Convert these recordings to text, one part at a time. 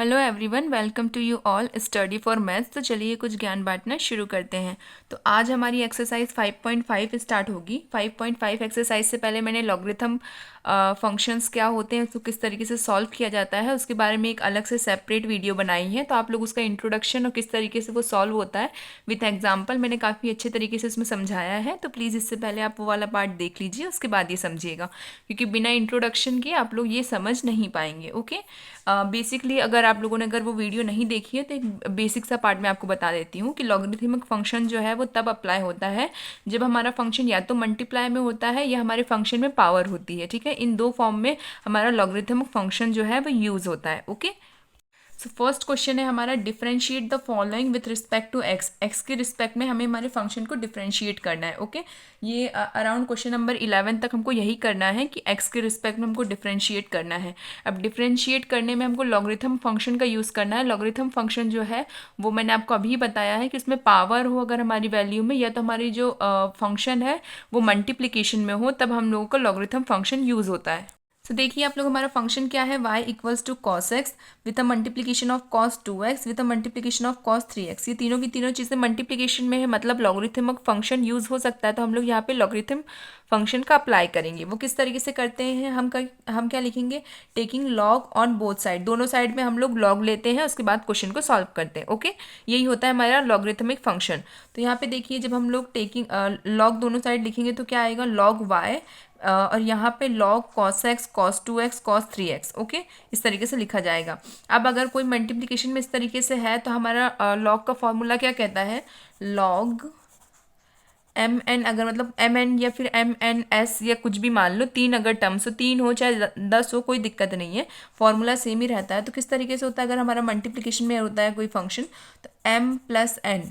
Hello everyone, welcome to you all study for maths. तो चलिए कुछ ज्ञान बांटना शुरू करते हैं। तो आज हमारी एक्सरसाइज 5.5 स्टार्ट होगी। 5.5 एक्सरसाइज से पहले मैंने लॉगरिथम फंक्शंस क्या होते हैं, उसको किस तरीके से सॉल्व किया जाता है, उसके बारे में एक अलग से सेपरेट वीडियो बनाई है। तो आप लोग उसका इंट्रोडक्शन और किस तरीके से वो सॉल्व होता है विथ एग्जाम्पल मैंने काफ़ी अच्छे तरीके से उसमें समझाया है। तो प्लीज़ इससे पहले आप वो वाला पार्ट देख लीजिए, उसके बाद ये समझिएगा, क्योंकि बिना इंट्रोडक्शन के आप लोग ये समझ नहीं पाएंगे। ओके, बेसिकली अगर वो वीडियो नहीं देखी है तो एक बेसिक सा पार्ट मैं आपको बता देती हूँ कि लॉगरिथमिक फंक्शन जो है वो तब अप्लाई होता है जब हमारा फंक्शन या तो मल्टीप्लाई में होता है या हमारे फंक्शन में पावर होती है। ठीक है, इन दो फॉर्म में हमारा लॉगरिथमिक फंक्शन जो है वो यूज़ होता है। ओके, सो फर्स्ट क्वेश्चन है हमारा, differentiate the following with respect to x. X के रिस्पेक्ट में हमें हमारे फंक्शन को डिफरेंशिएट करना है। ओके, ये अराउंड क्वेश्चन नंबर 11 तक हमको यही करना है कि एक्स के रिस्पेक्ट में हमको डिफरेंशिएट करना है। अब डिफरेंशिएट करने में हमको लॉगरिथम फंक्शन का यूज़ करना है। लॉगरिथम फंक्शन जो है वो मैंने आपको अभी बताया है कि उसमें पावर हो अगर हमारी वैल्यू में, या तो हमारी जो फंक्शन है वो मल्टीप्लिकेशन में हो, तब हम लोगों का लॉगरिथम फंक्शन यूज़ होता है। तो देखिए आप लोग, हमारा फंक्शन क्या है, y equals to cos X with a multiplication of cos 2x with a multiplication of cos 3x। ये तीनों की तीनों चीज़ें मल्टीप्लिकेशन में है, मतलब लॉगरिथमिक फंक्शन यूज़ हो सकता है। तो हम लोग यहाँ पे लॉगरिथम फंक्शन का अप्लाई करेंगे। वो किस तरीके से करते हैं, हम क्या लिखेंगे, taking log on both side. दोनों साइड में हम लोग लॉग लेते हैं, उसके बाद क्वेश्चन को सॉल्व करते हैं। ओके, यही होता है हमारा लॉगरिथमिक फंक्शन। तो यहाँ पे देखिए, जब हम लोग टेकिंग लॉग दोनों साइड लिखेंगे तो क्या आएगा, लॉग वाई और यहाँ पे log cos x cos 2x cos 3x। Okay, इस तरीके से लिखा जाएगा। अब अगर कोई मल्टीप्लिकेशन में इस तरीके से है तो हमारा log का फॉर्मूला क्या कहता है, log एम एन, अगर मतलब एम एन या फिर एम एन एस या कुछ भी मान लो, तीन अगर टर्म्स हो, तीन हो चाहे 10 हो, कोई दिक्कत नहीं है, फॉर्मूला सेम ही रहता है। तो किस तरीके से होता है, अगर हमारा मल्टीप्लिकेशन में होता है कोई फंक्शन तो एम प्लस एन,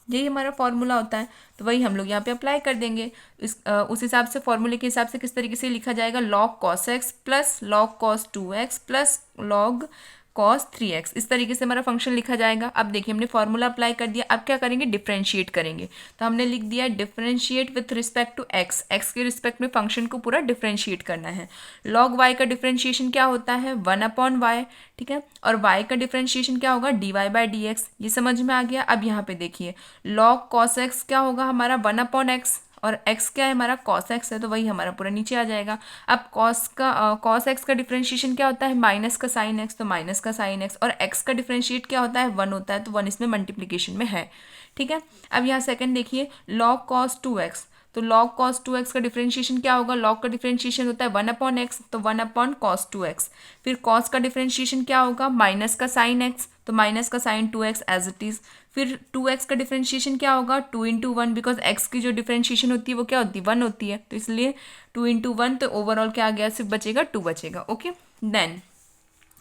यही हमारा फॉर्मूला होता है। तो वही हम लोग यहाँ पे अप्लाई कर देंगे। उस हिसाब से, फॉर्मूले के हिसाब से किस तरीके से लिखा जाएगा, log cos x plus log cos 2x plus log cos 3x। इस तरीके से हमारा फंक्शन लिखा जाएगा। अब देखिए, हमने फॉर्मूला अप्लाई कर दिया, अब क्या करेंगे, डिफरेंशिएट करेंगे। तो हमने लिख दिया differentiate with respect to x. X के रिस्पेक्ट में फंक्शन को पूरा डिफरेंशिएट करना है। लॉग वाई का डिफरेंशिएशन क्या होता है, 1/y। ठीक है, और y का डिफरेंशिएशन क्या होगा, dy/dx। ये समझ में आ गया। अब यहाँ पे देखिए, log cos x क्या होगा हमारा, 1/x, और x क्या है हमारा, cos x है, तो वही हमारा पूरा नीचे आ जाएगा। अब cos x का डिफरेंशिएशन क्या होता है, माइनस का साइन x, तो माइनस का साइन x, और x का डिफरेंशिएट क्या होता है, 1 होता है, तो 1 इसमें मल्टीप्लिकेशन में है। ठीक है, अब यहाँ सेकंड देखिए, log cos 2x। तो log cos 2x का डिफरेंशिएशन क्या होगा, log का डिफरेंशिएशन होता है 1/x, तो 1/cos 2x। फिर cos का डिफरेंशिएशन क्या होगा, माइनस का साइन x, तो माइनस का sine 2x as it is. फिर 2x का डिफरेंशिएशन क्या होगा, 2 × 1, बिकॉज x की जो डिफरेंशिएशन होती है वो क्या होती है, 1 होती है, तो इसलिए 2 × 1, तो ओवरऑल क्या आ गया, सिर्फ बचेगा 2 बचेगा। Okay, then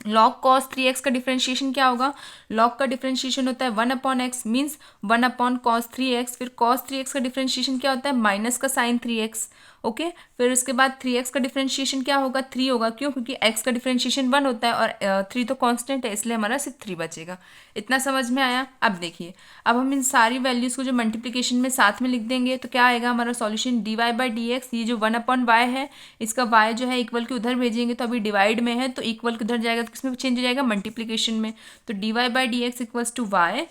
log cos 3x का डिफरेंशिएशन क्या होगा, log का डिफरेंशिएशन होता है 1/x, मीन्स 1/cos 3x। फिर cos 3x का डिफरेंशिएशन क्या होता है, माइनस का साइन 3x। ओके, फिर उसके बाद 3x का डिफरेंशिएशन क्या होगा, 3 होगा, क्यों, क्योंकि x का डिफरेंशिएशन 1 होता है और 3 तो कांस्टेंट है, इसलिए हमारा सिर्फ 3 बचेगा। इतना समझ में आया। अब देखिए, अब हम इन सारी वैल्यूज़ को जो मल्टीप्लिकेशन में साथ में लिख देंगे तो क्या आएगा हमारा सॉल्यूशन, dy/dx। ये जो 1/y है, इसका y जो है इक्वल के उधर भेजेंगे, तो अभी डिवाइड में है तो इक्वल के उधर जाएगा, तो किसमें चेंज हो जाएगा, मल्टीप्लिकेशन में। तो dy/dx equals to y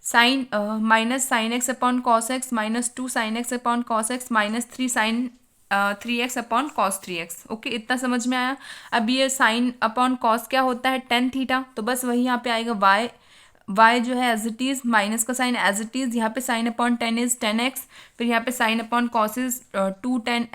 sine minus sine x upon cos x minus 2 sine x upon cos x minus 3 sine 3x upon cos 3x। Okay, इतना समझ में आया। अब ये साइन अपॉन कॉस क्या होता है, टेन थीटा, तो बस वही यहाँ पे आएगा y जो है एज इट इज़, माइनस का साइन एज इट इज़, यहाँ पे साइन अपॉन 10 इज 10x। फिर यहाँ पे sign upon cos is 2 10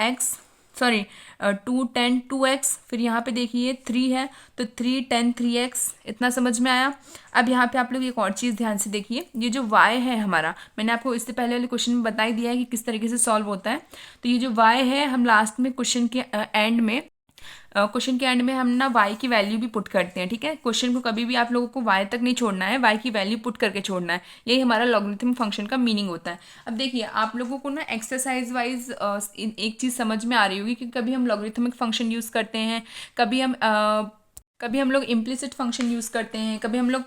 2x। फिर यहाँ पे देखिए 3 है, तो 3 10 3x। इतना समझ में आया। अब यहाँ पे आप लोग एक और चीज़ ध्यान से देखिए, ये जो y है हमारा, मैंने आपको इससे पहले वाले क्वेश्चन में बता ही दिया है कि किस तरीके से सॉल्व होता है। तो ये जो y है, हम लास्ट में क्वेश्चन के एंड में हम ना y की वैल्यू भी पुट करते हैं। ठीक है, क्वेश्चन को कभी भी आप लोगों को y तक नहीं छोड़ना है, y की वैल्यू पुट करके छोड़ना है। यही हमारा लॉगरिथम फंक्शन का मीनिंग होता है। अब देखिए, आप लोगों को ना एक्सरसाइज वाइज एक चीज़ समझ में आ रही होगी कि कभी हम लॉगरिथमिक फंक्शन यूज़ करते हैं, कभी हम लोग इम्प्लिसिट फंक्शन यूज़ करते हैं, कभी हम लोग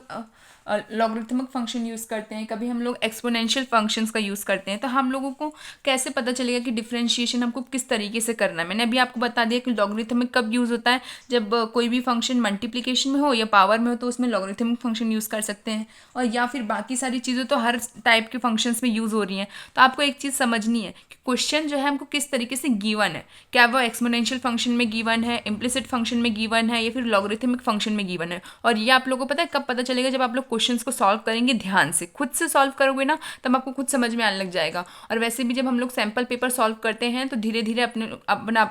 लॉगरिथमिक फंक्शन यूज़ करते हैं, कभी हम लोग एक्सपोनेंशियल फंक्शंस का यूज़ करते हैं, तो हम लोगों को कैसे पता चलेगा कि डिफरेंशिएशन हमको किस तरीके से करना है। मैंने अभी आपको बता दिया कि लॉगरिथमिक कब यूज़ होता है, जब कोई भी फंक्शन मल्टीप्लिकेशन में हो या पावर में हो तो उसमें लॉगरिथमिक फंक्शन यूज़ कर सकते हैं, और या फिर बाकी सारी चीज़ें तो हर टाइप के फंक्शंस में यूज़ हो रही हैं। तो आपको एक चीज़ समझनी है कि क्वेश्चन जो है हमको किस तरीके से गिवन है, क्या वो एक्सपोनेंशियल फंक्शन में गिवन है, इम्प्लिसिट फंक्शन में गिवन है, या फिर लॉगरिथमिक फंक्शन में गिवन है। और ये आप लोगों को पता है कब पता चलेगा, जब आप लोग क्वेश्चंस को सॉल्व करेंगे ध्यान से, खुद से सॉल्व करोगे ना, तब आपको खुद समझ में आने लग जाएगा। और वैसे भी जब हम लोग सैम्पल पेपर सॉल्व करते हैं तो धीरे धीरे अपना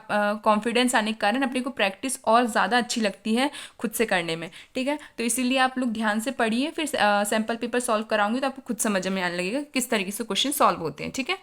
कॉन्फिडेंस आने के कारण अपने को प्रैक्टिस और ज़्यादा अच्छी लगती है खुद से करने में। ठीक है, तो इसीलिए आप लोग ध्यान से पढ़िए, फिर सैम्पल पेपर सॉल्व कराऊंगी तो आपको खुद समझ में आने लगेगा किस तरीके से क्वेश्चन सॉल्व होते हैं। ठीक है,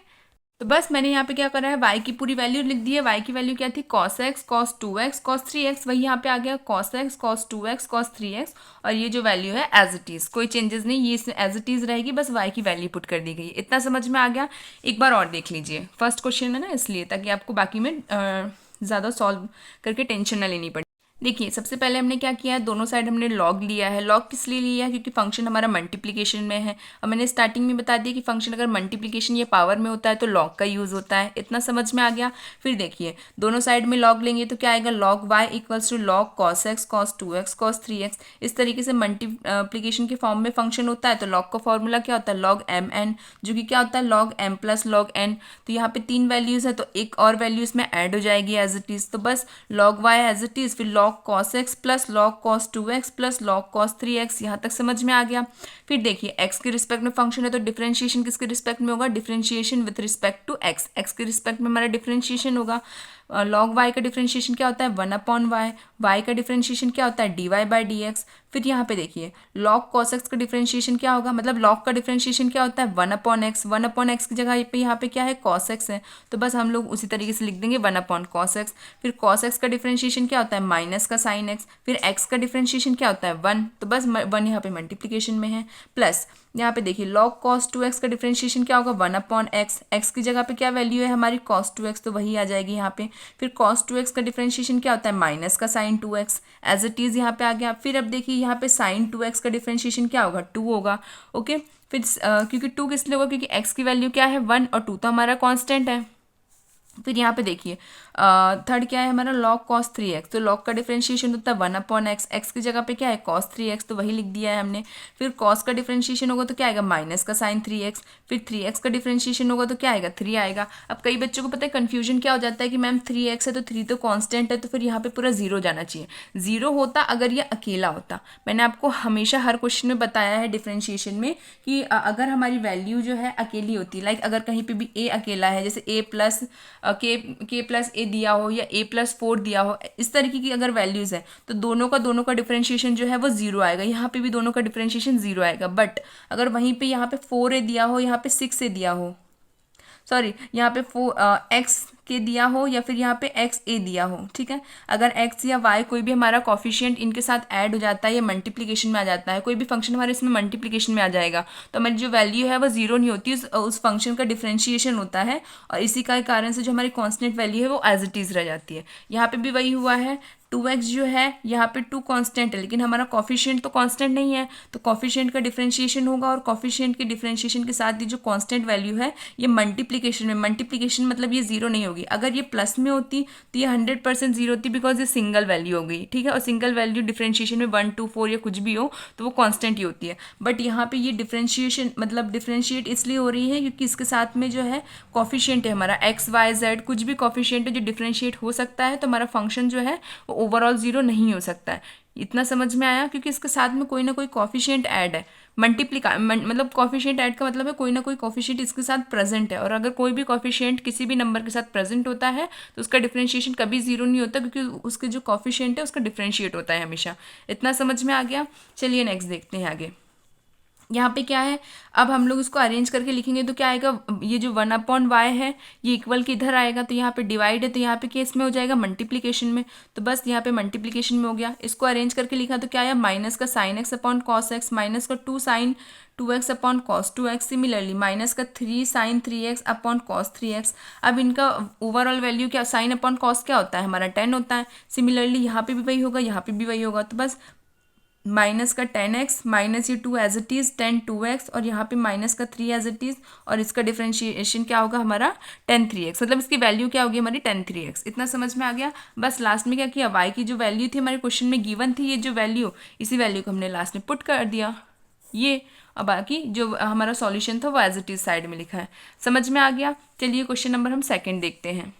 तो बस मैंने यहाँ पे क्या करा है, y की पूरी वैल्यू लिख दी है। y की वैल्यू क्या थी, cos x cos 2x cos 3x, वही यहाँ पे आ गया cos x cos 2x cos 3x, और ये जो वैल्यू है एज इट इज़, कोई चेंजेस नहीं, ये इसमें एज इट इज़ रहेगी, बस y की वैल्यू पुट कर दी गई। इतना समझ में आ गया। एक बार और देख लीजिए, फर्स्ट क्वेश्चन है ना, इसलिए ताकि आपको बाकी में ज़्यादा सॉल्व करके टेंशन ना लेनी पड़े। देखिए, सबसे पहले हमने क्या किया है, दोनों साइड हमने लॉग लिया है। लॉग किस लिए लिया है, क्योंकि फंक्शन हमारा मल्टीप्लिकेशन में है, और मैंने स्टार्टिंग में बता दिया कि फंक्शन अगर मल्टीप्लिकेशन या पावर में होता है तो लॉग का यूज़ होता है। इतना समझ में आ गया। फिर देखिए, दोनों साइड में लॉग लेंगे तो क्या आएगा, log Y equals to log cos X cos 2x cos 3x। इस तरीके से मल्टीप्लिकेशन के फॉर्म में फंक्शन होता है, तो लॉग का फॉर्मूला क्या होता है, लॉग एम एन, जो कि क्या होता है, log M plus log N. तो यहाँ पे 3 वैल्यूज़ है, तो एक और वैल्यू इसमें ऐड हो जाएगी एज इट इज़, तो बस log y as it is, फिर log cos x plus log cos 2x plus log cos 3x। यहाँ तक समझ में आ गया। फिर देखिए, x के रिस्पेक्ट में फंक्शन है तो डिफरेंशिएशन किसके रिस्पेक्ट में होगा, differentiation with respect to x, x के रिस्पेक्ट में हमारा डिफरेंशिएशन होगा। लॉग y का डिफरेंशिएशन क्या होता है, 1/y, y का डिफरेंशिएशन क्या होता है, dy/dx। फिर यहाँ पे देखिए, लॉग कॉस एक्स का डिफरेंशिएशन क्या होगा, मतलब लॉग का डिफरेंशिएशन क्या होता है, 1/x, 1/x की जगह पे यहाँ पे क्या है, कॉस एक्स है, तो बस हम लोग उसी तरीके से लिख देंगे 1/cos x। फिर cos x का डिफरेंशिएशन क्या होता है, माइनस का साइन x। फिर x का डिफरेंशिएशन क्या होता है, 1, तो बस 1 यहाँ पे मल्टीप्लिकेशन में है, प्लस यहाँ पे देखिए log cos 2x का डिफरेंशिएशन क्या होगा, 1/x, x की जगह पे क्या वैल्यू है हमारी, cos 2x, तो वही आ जाएगी यहाँ पे। फिर cos 2x का डिफरेंशिएशन क्या होता है, माइनस का sine 2x, as it is यहाँ पे आ गया। फिर अब देखिए यहाँ पे साइन 2x का डिफरेंशिएशन क्या होगा, 2 होगा। ओके, फिर क्योंकि 2 किस लिए होगा, क्योंकि x की वैल्यू क्या है, 1, और 2 तो हमारा कॉन्स्टेंट है। फिर यहाँ पे देखिए, थर्ड क्या है हमारा, log cos 3x, तो log का डिफरेंशिएशन होता है 1/x, x की जगह पे क्या है, cos 3x, तो वही लिख दिया है हमने। फिर cos का डिफरेंशिएशन होगा तो क्या आएगा, माइनस का साइन 3x। फिर 3x का डिफरेंशिएशन होगा तो क्या आएगा, 3 आएगा। अब कई बच्चों को पता है कन्फ्यूजन क्या हो जाता है कि मैम 3x है तो 3 तो कॉन्स्टेंट है, तो फिर यहाँ पे पूरा 0 जाना चाहिए। 0 होता अगर ये अकेला होता। मैंने आपको हमेशा हर क्वेश्चन में बताया है डिफरेंशिएशन में कि अगर हमारी वैल्यू जो है अकेली होती, लाइक अगर कहीं पे भी a अकेला है, जैसे a प्लस के प्लस ए दिया हो या a+4 दिया हो, इस तरीके की अगर वैल्यूज़ है तो दोनों का डिफरेंशिएशन जो है वो 0 आएगा। यहाँ पे भी दोनों का डिफरेंशिएशन 0 आएगा। बट अगर वहीं पे यहाँ पे 4a दिया हो, यहाँ पे 6a दिया हो, सॉरी यहाँ पे एक्स के दिया हो या फिर यहाँ पे एक्स ए दिया हो, ठीक है, अगर एक्स या वाई कोई भी हमारा कॉफिशिएंट इनके साथ ऐड हो जाता है या मल्टीप्लिकेशन में आ जाता है, कोई भी फंक्शन हमारे इसमें मल्टीप्लिकेशन में आ जाएगा, तो हमारी जो वैल्यू है वो 0 नहीं होती, उस फंक्शन का डिफरेंशिएशन होता है, और इसी का कारण से जो हमारी कॉन्स्टेंट वैल्यू है वो एज इट इज़ रह जाती है। यहाँ पे भी वही हुआ है, 2x जो है यहाँ पे 2 कांस्टेंट है, लेकिन हमारा कॉफिशिएंट तो कांस्टेंट नहीं है, तो कॉफिशिएंट का डिफरेंशिएशन होगा, और कॉफिशिएंट के डिफरेंशिएशन के साथ ये जो कांस्टेंट वैल्यू है ये मल्टीप्लिकेशन में, मल्टीप्लिकेशन मतलब ये 0 नहीं होगी। अगर ये प्लस में होती तो ये 100% 0 होती, बिकॉज ये सिंगल वैल्यू हो गई, ठीक है, और सिंगल वैल्यू डिफरेंशिएशन में 1 2 4 या कुछ भी हो तो वो कांस्टेंट ही होती है। बट यहाँ पे ये डिफरेंशिएशन मतलब डिफरेंशिएट इसलिए हो रही है क्योंकि इसके साथ में जो है कॉफिशिएंट है हमारा एक्स वाई जेड, कुछ भी कॉफिशिएंट है जो डिफरेंशिएट हो सकता है, तो हमारा फंक्शन जो है वो ओवरऑल 0 नहीं हो सकता है। इतना समझ में आया, क्योंकि इसके साथ में कोई ना कोई कॉफिशिएंट ऐड है, मतलब कॉफिशिएंट ऐड का मतलब है कोई ना कोई कॉफिशिएंट इसके साथ प्रेजेंट है, और अगर कोई भी कॉफिशिएंट किसी भी नंबर के साथ प्रेजेंट होता है तो उसका डिफरेंशिएशन कभी 0 नहीं होता, क्योंकि उसके जो कॉफिशिएंट है उसका डिफरेंशिएट होता है हमेशा। इतना समझ में आ गया। चलिए नेक्स्ट देखते हैं आगे। यहाँ पे क्या है, अब हम लोग इसको अरेंज करके लिखेंगे तो क्या आएगा, ये जो 1/y है ये इक्वल किधर आएगा, तो यहाँ पे डिवाइड है, तो यहाँ पे केस में हो जाएगा मल्टीप्लिकेशन में, तो बस यहाँ पे मल्टीप्लिकेशन में हो गया। इसको अरेंज करके लिखा तो क्या आया, माइनस का sine x upon cos x, minus का 2 sine 2x upon cos 2x, similarly minus का 3 sine 3x upon cos 3x। अब इनका ओवरऑल वैल्यू क्या, साइन अपॉन कॉस क्या होता है हमारा 10 होता है, सिमिलरली यहाँ पे भी वही होगा, यहाँ पे भी वही होगा, तो बस माइनस का 10x माइनस ये 2 एज इट इज़ 10 2x और यहाँ पे माइनस का 3 एज इट इज़ और इसका डिफरेंशिएशन क्या होगा हमारा 10 3x, मतलब इसकी वैल्यू क्या होगी हमारी 10 3x। इतना समझ में आ गया। बस लास्ट में क्या किया, y की जो वैल्यू थी हमारे क्वेश्चन में गिवन थी, ये जो वैल्यू, इसी वैल्यू को हमने लास्ट में पुट कर दिया ये, और बाकी जो हमारा सॉल्यूशन था वो एज इट इज़ साइड में लिखा है। समझ में आ गया। चलिए क्वेश्चन नंबर हम सेकेंड देखते हैं।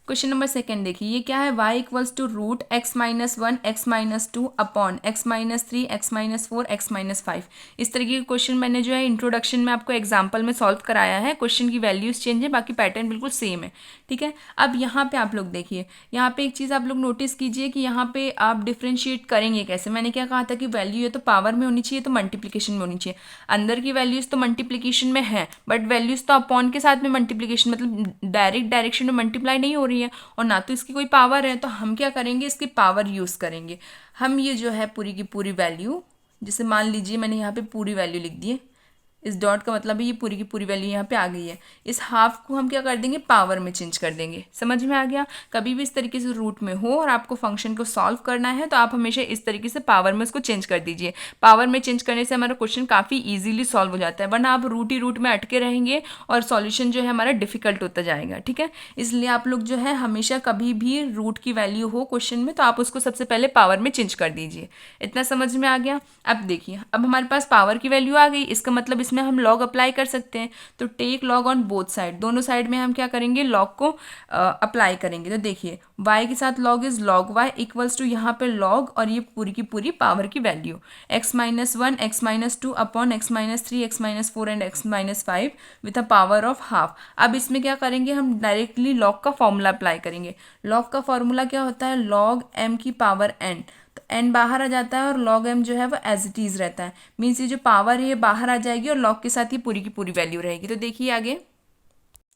क्वेश्चन नंबर सेकंड देखिए, ये क्या है, y equals to root x minus 1 x minus 2 upon x minus 3 x minus 4 x minus 5। इस तरीके के क्वेश्चन मैंने जो है इंट्रोडक्शन में आपको एग्जांपल में सॉल्व कराया है। क्वेश्चन की वैल्यूज चेंज है, बाकी पैटर्न बिल्कुल सेम है, ठीक है। अब यहाँ पे आप लोग देखिए, यहाँ पे एक चीज़ आप लोग नोटिस कीजिए कि यहाँ पे आप डिफ्रेंशिएट करेंगे कैसे। मैंने क्या कहा था कि वैल्यू है तो पावर में होनी चाहिए, तो मल्टीप्लीकेशन में होनी चाहिए। अंदर की वैल्यूज तो मल्टीप्लीकेशन में है, बट वैल्यूज तो अपॉन के साथ में मल्टीप्लीकेशन, मतलब डायरेक्ट डायरेक्शन में मल्टीप्लाई नहीं हो रही है और ना तो इसकी कोई पावर है। तो हम क्या करेंगे, इसकी पावर यूज़ करेंगे। हम ये जो है पूरी की पूरी वैल्यू, जैसे मान लीजिए मैंने यहाँ पे पूरी वैल्यू लिख दी है, इस डॉट का मतलब है ये पूरी की पूरी वैल्यू यहाँ पे आ गई है। इस हाफ को हम क्या कर देंगे, पावर में चेंज कर देंगे। समझ में आ गया। कभी भी इस तरीके से रूट में हो और आपको फंक्शन को सॉल्व करना है तो आप हमेशा इस तरीके से पावर में उसको चेंज कर दीजिए। पावर में चेंज करने से हमारा क्वेश्चन काफ़ी ईजिली सॉल्व हो जाता है, वरना आप रूट ही रूट में अटके रहेंगे और सॉल्यूशन जो है हमारा डिफिकल्ट होता जाएगा, ठीक है। इसलिए आप लोग जो है हमेशा कभी भी रूट की वैल्यू हो क्वेश्चन में तो आप उसको सबसे पहले पावर में चेंज कर दीजिए। इतना समझ में आ गया। अब देखिए, अब हमारे पास पावर की वैल्यू आ गई, इसका मतलब इसमें हम लॉग अप्लाई कर सकते हैं। तो take log on both side, दोनों साइड में हम क्या करेंगे, लॉग को अप्लाई करेंगे। तो देखिए y के साथ log is log y equals to यहाँ पे लॉग और ये पूरी की पूरी पावर की value x minus 1 x minus 2 upon x minus 3 x minus 4 and x minus 5 with a power of half. अब इसमें क्या करेंगे, हम डायरेक्टली लॉग का फॉर्मूला अप्लाई करेंगे। लॉग का फॉर्मूला क्या होता है, लॉग m की पावर n। तो n बाहर आ जाता है और log m जो है वो एज इट इज़ रहता है। मीन्स ये जो पावर है ये बाहर आ जाएगी और log के साथ ही पूरी की पूरी वैल्यू रहेगी। तो देखिए आगे,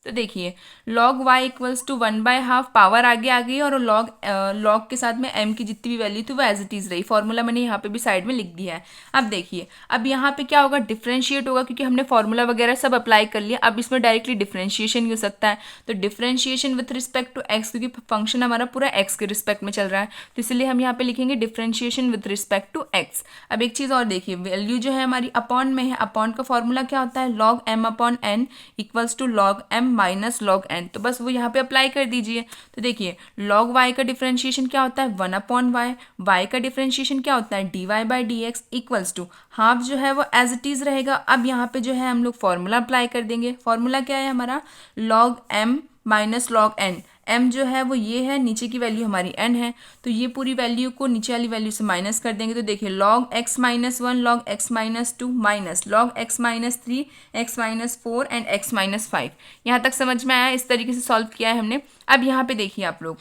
तो देखिए log y equals to 1/2, power आगे आ गई और log के साथ में m की जितनी भी वैल्यू थी वो एज इट इज़ रही। फॉर्मूला मैंने यहाँ पे भी साइड में लिख दिया है। अब देखिए, अब यहाँ पे क्या होगा, डिफ्रेंशिएट होगा, क्योंकि हमने फॉर्मूला वगैरह सब अप्लाई कर लिया। अब इसमें डायरेक्टली डिफ्रेंशिएशन हो सकता है। तो differentiation with respect to x, क्योंकि फंक्शन हमारा पूरा x के रिस्पेक्ट में चल रहा है, तो इसलिए हम यहाँ पे लिखेंगे differentiation with respect to x। अब एक चीज़ और देखिए, वैल्यू जो है हमारी अपॉन में है। अपॉन का फॉर्मूला क्या होता है, log m upon n equals to log m minus log n। तो बस वो यहाँ पे अप्लाई कर दीजिए। तो देखिए log y का डिफरेंशिएशन क्या होता है, 1 अपॉन y। y का डिफरेंशिएशन क्या होता है, dy by D x equals to half जो है वो एज इट इज़ रहेगा। अब यहाँ पे जो है हम लोग फॉर्मूला अप्लाई कर देंगे। फॉर्मूला क्या है हमारा, log m minus log n। m जो है वो ये है, नीचे की वैल्यू हमारी n है, तो ये पूरी वैल्यू को नीचे वाली वैल्यू से माइनस कर देंगे। तो देखिए log x minus 1 log x minus 2 minus log x minus 3 x minus 4 and x minus 5। यहाँ तक समझ में आया। इस तरीके से सॉल्व किया है हमने। अब यहाँ पे देखिए आप लोग,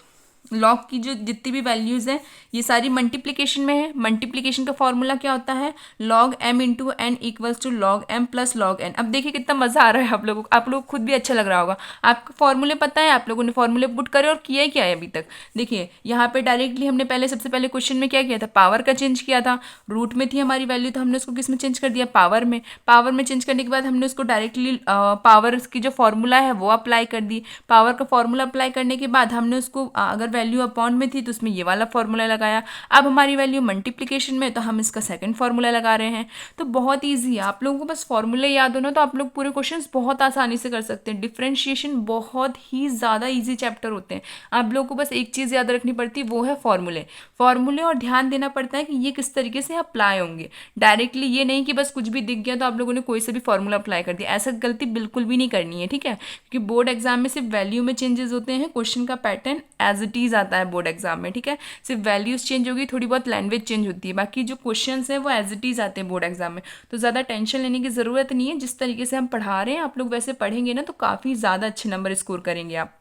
लॉग की जो जितनी भी वैल्यूज़ हैं ये सारी मल्टीप्लिकेशन में है। मल्टीप्लिकेशन का फॉर्मूला क्या होता है, log m into N equals to log m plus log n। अब देखिए कितना मज़ा आ रहा है आप लोगों को, आप लोग खुद भी अच्छा लग रहा होगा। आपको फॉर्मूले पता है, आप लोगों ने फॉर्मूले पुट करे और किया ही क्या है अभी तक। देखिए यहाँ पे डायरेक्टली हमने पहले सबसे पहले क्वेश्चन में क्या किया था, पावर का चेंज किया था। रूट में थी हमारी वैल्यू, तो हमने उसको किस में चेंज कर दिया, पावर में। पावर में चेंज करने के बाद हमने उसको डायरेक्टली पावर की जो फॉर्मूला है वो अप्लाई कर दी। पावर का फॉर्मूला अप्लाई करने के बाद हमने उसको अगर वैल्यू अपॉन में थी तो उसमें ये वाला फॉर्मूला लगाया। अब हमारी वैल्यू मल्टीप्लिकेशन में, तो हम इसका सेकंड फॉर्मूला लगा रहे हैं। तो बहुत ईजी है, आप लोगों को बस फॉर्मूले याद होना तो आप लोग पूरे क्वेश्चंस बहुत आसानी से कर सकते हैं। डिफरेंशिएशन बहुत ही ज़्यादा ईजी चैप्टर होते हैं। आप लोगों को बस एक चीज़ याद रखनी पड़ती है, वो है फॉर्मूले। फॉर्मूले और ध्यान देना पड़ता है कि ये किस तरीके से अप्लाई होंगे। डायरेक्टली ये नहीं कि बस कुछ भी दिख गया तो आप लोगों ने कोई से भी फॉर्मूला अप्लाई कर दिया, ऐसा गलती बिल्कुल भी नहीं करनी है, ठीक है। क्योंकि बोर्ड एग्जाम में सिर्फ वैल्यू में चेंजेस होते हैं, क्वेश्चन का पैटर्न एज इट इज़ आता है बोर्ड एग्जाम में, ठीक है। सिर्फ वैल्यूज चेंज होगी, थोड़ी बहुत लैंग्वेज चेंज होती है, बाकी जो क्वेश्चंस हैं वो एज इट इज़ आते हैं बोर्ड एग्जाम में। तो ज़्यादा टेंशन लेने की ज़रूरत नहीं है। जिस तरीके से हम पढ़ा रहे हैं आप लोग वैसे पढ़ेंगे ना तो काफ़ी ज़्यादा अच्छे नंबर स्कोर करेंगे आप।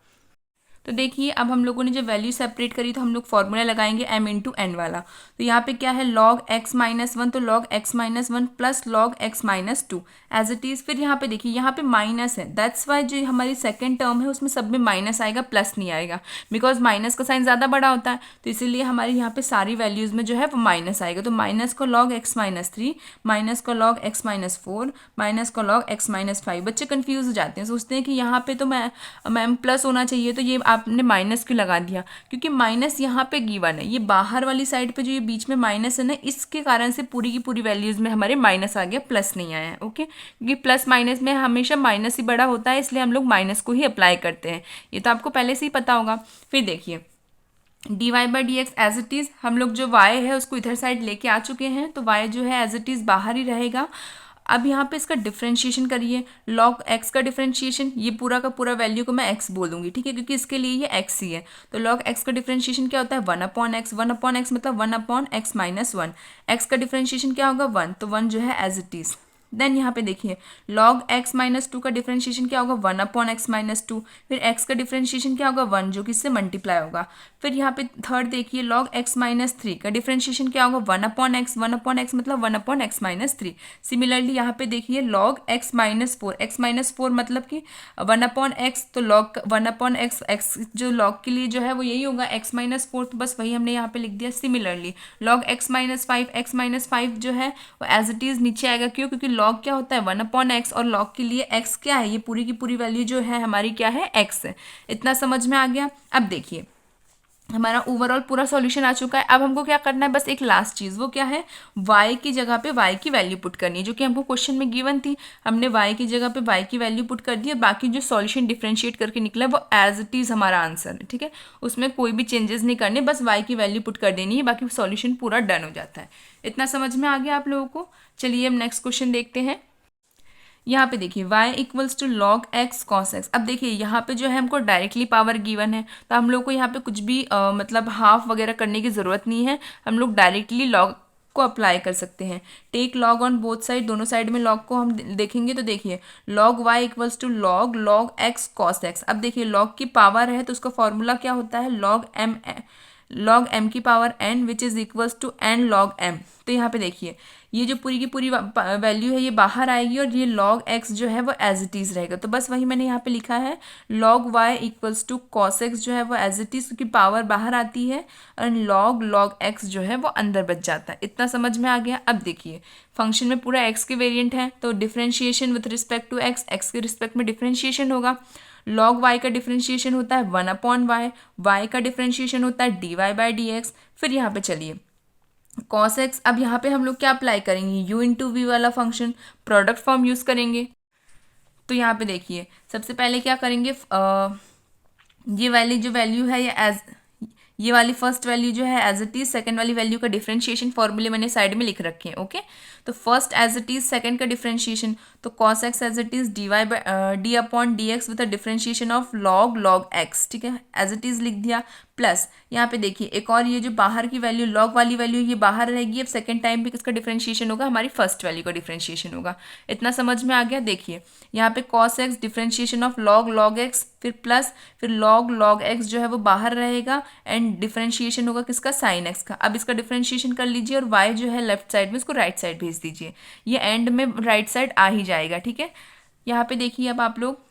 तो देखिए अब हम लोगों ने जब वैल्यू सेपरेट करी तो हम लोग फॉर्मूला लगाएंगे m इंटू एन वाला। तो यहाँ पे क्या है, log x माइनस 1, तो log x minus 1 plus log x minus 2 as it is. फिर यहाँ पे देखिए यहाँ पे माइनस है, दैट्स वाई जो हमारी सेकंड टर्म है उसमें सब में माइनस आएगा, प्लस नहीं आएगा, बिकॉज माइनस का साइन ज़्यादा बड़ा होता है। तो इसीलिए हमारी यहाँ पे सारी वैल्यूज़ में जो है वो माइनस आएगा। तो माइनस को log x माइनस 3, माइनस को log x माइनस 4, माइनस को log x माइनस 5। बच्चे कन्फ्यूज हो जाते हैं, सोचते हैं कि यहाँ पे तो मैम प्लस होना चाहिए, तो ये आपने माइनस क्यों लगा दिया, क्योंकि माइनस यहाँ पे गिवन है, ये बाहर वाली साइड पे जो ये बीच में माइनस है ना, इसके कारण से पूरी की पूरी वैल्यूज़ में हमारे माइनस आ गया, प्लस नहीं आया है। ओके, क्योंकि प्लस माइनस में हमेशा माइनस ही बड़ा होता है, इसलिए हम लोग माइनस को ही अप्लाई करते हैं, ये तो आपको पहले से ही पता होगा। फिर देखिए dy by D x as it is, हम लोग जो y है उसको इधर साइड लेके आ चुके हैं, तो y जो है एज इट इज़ बाहर ही रहेगा। अब यहाँ पे इसका डिफरेंशिएशन करिए, log x का डिफरेंशिएशन, ये पूरा का पूरा वैल्यू को मैं x बोल दूंगी, ठीक है, क्योंकि इसके लिए ये x ही है। तो log x का डिफरेंशिएशन क्या होता है, 1/x, 1/x मतलब 1/x माइनस 1। x का डिफरेंशिएशन क्या होगा, 1, तो 1 जो है एज इट इज़। देन यहाँ पे देखिए log x माइनस 2 का डिफरेंशिएशन क्या होगा, 1/x माइनस 2। फिर x का डिफरेंशिएशन क्या होगा, 1, जो कि इससे मल्टीप्लाई होगा। फिर यहाँ पे थर्ड देखिए log x माइनस 3 का डिफरेंशिएशन क्या होगा, 1/x, 1/x मतलब 1/x माइनस 3। सिमिलरली यहाँ पे देखिए log x minus 4, x minus 4 मतलब कि 1/x, तो log 1/x, x जो log के लिए जो है वो यही होगा x माइनस 4, तो बस वही हमने यहाँ पे लिख दिया। Similarly log x minus 5, x minus 5 जो है वो एज इट इज़ नीचे आएगा, क्यों, क्योंकि log क्या होता है 1/x, और log के लिए x क्या है, ये पूरी की पूरी वैल्यू जो है हमारी क्या है, x है। इतना समझ में आ गया। अब देखिए हमारा ओवरऑल पूरा सॉल्यूशन आ चुका है। अब हमको क्या करना है, बस एक लास्ट चीज़, वो क्या है, y की जगह पे y की वैल्यू पुट करनी है, जो कि हमको क्वेश्चन में गिवन थी। हमने y की जगह पे y की वैल्यू पुट कर दी, और बाकी जो सॉल्यूशन डिफरेंशिएट करके निकला है वो एज इट इज़ हमारा आंसर है, ठीक है, उसमें कोई भी चेंजेस नहीं करने, बस y की वैल्यू पुट कर देनी है, बाकी सॉल्यूशन पूरा डन हो जाता है। इतना समझ में आ गया आप लोगों को। चलिए हम नेक्स्ट क्वेश्चन देखते हैं। यहाँ पे देखिए y equals to log x cos x। अब देखिए यहाँ पे जो है हमको डायरेक्टली पावर गिवन है, तो हम लोग को यहाँ पे कुछ भी मतलब हाफ वगैरह करने की ज़रूरत नहीं है, हम लोग डायरेक्टली लॉग को अप्लाई कर सकते हैं। Take log on both side, दोनों साइड में लॉग को हम देखेंगे, तो देखिए log y equals to log x cos x। अब देखिए लॉग की पावर है तो उसका फॉर्मूला क्या होता है, लॉग m की power n which is equals to n log m। तो यहाँ पे देखिए ये जो पूरी की पूरी वैल्यू है ये बाहर आएगी, और ये log x जो है वो एज इट इज़ रहेगा, तो बस वही मैंने यहाँ पे लिखा है log y equals to cos x जो है वो एज इट इज़, क्योंकि पावर बाहर आती है, और log x जो है वो अंदर बच जाता है। इतना समझ में आ गया। अब देखिए फंक्शन में पूरा x के वेरिएंट है, तो differentiation with respect to x के रिस्पेक्ट में डिफरेंशिएशन होगा। log y का डिफरेंशिएशन होता है 1/y, y का डिफरेंशिएशन होता है dy बाई डी एक्स। फिर यहाँ पे चलिए cos x, अब यहाँ पे हम लोग क्या अप्लाई करेंगे, u इंटू वी वाला फंक्शन, प्रोडक्ट फॉर्म यूज़ करेंगे। तो यहाँ पे देखिए सबसे पहले क्या करेंगे, ये वाली जो वैल्यू है ये वाली फर्स्ट वैल्यू जो है एज इट इज़, सेकंड वाली वैल्यू का डिफरेंशिएशन फॉर्मूले मैंने साइड में लिख रखे हैं। ओके, तो first as it is, second का डिफरेंशिएशन, तो cos x as it is d upon d x with a differentiation of log x, ठीक है, एज इट इज़ लिख दिया। प्लस यहाँ पे देखिए एक और ये जो बाहर की वैल्यू लॉग वाली वैल्यू ये बाहर रहेगी, अब सेकंड टाइम पे किसका डिफरेंशिएशन होगा, हमारी फर्स्ट वैल्यू का डिफरेंशिएशन होगा। इतना समझ में आ गया। देखिए यहाँ पे cos x differentiation of log x, फिर प्लस, फिर log x जो है वो बाहर रहेगा, एंड डिफरेंशिएशन होगा किसका, sin x का। अब इसका डिफरेंशिएशन कर लीजिए, और y जो है लेफ्ट साइड में, इसको राइट साइड भेज दीजिए, ये एंड में राइट साइड आ ही जाएगा, ठीक है। यहाँ पे देखिए अब आप लोग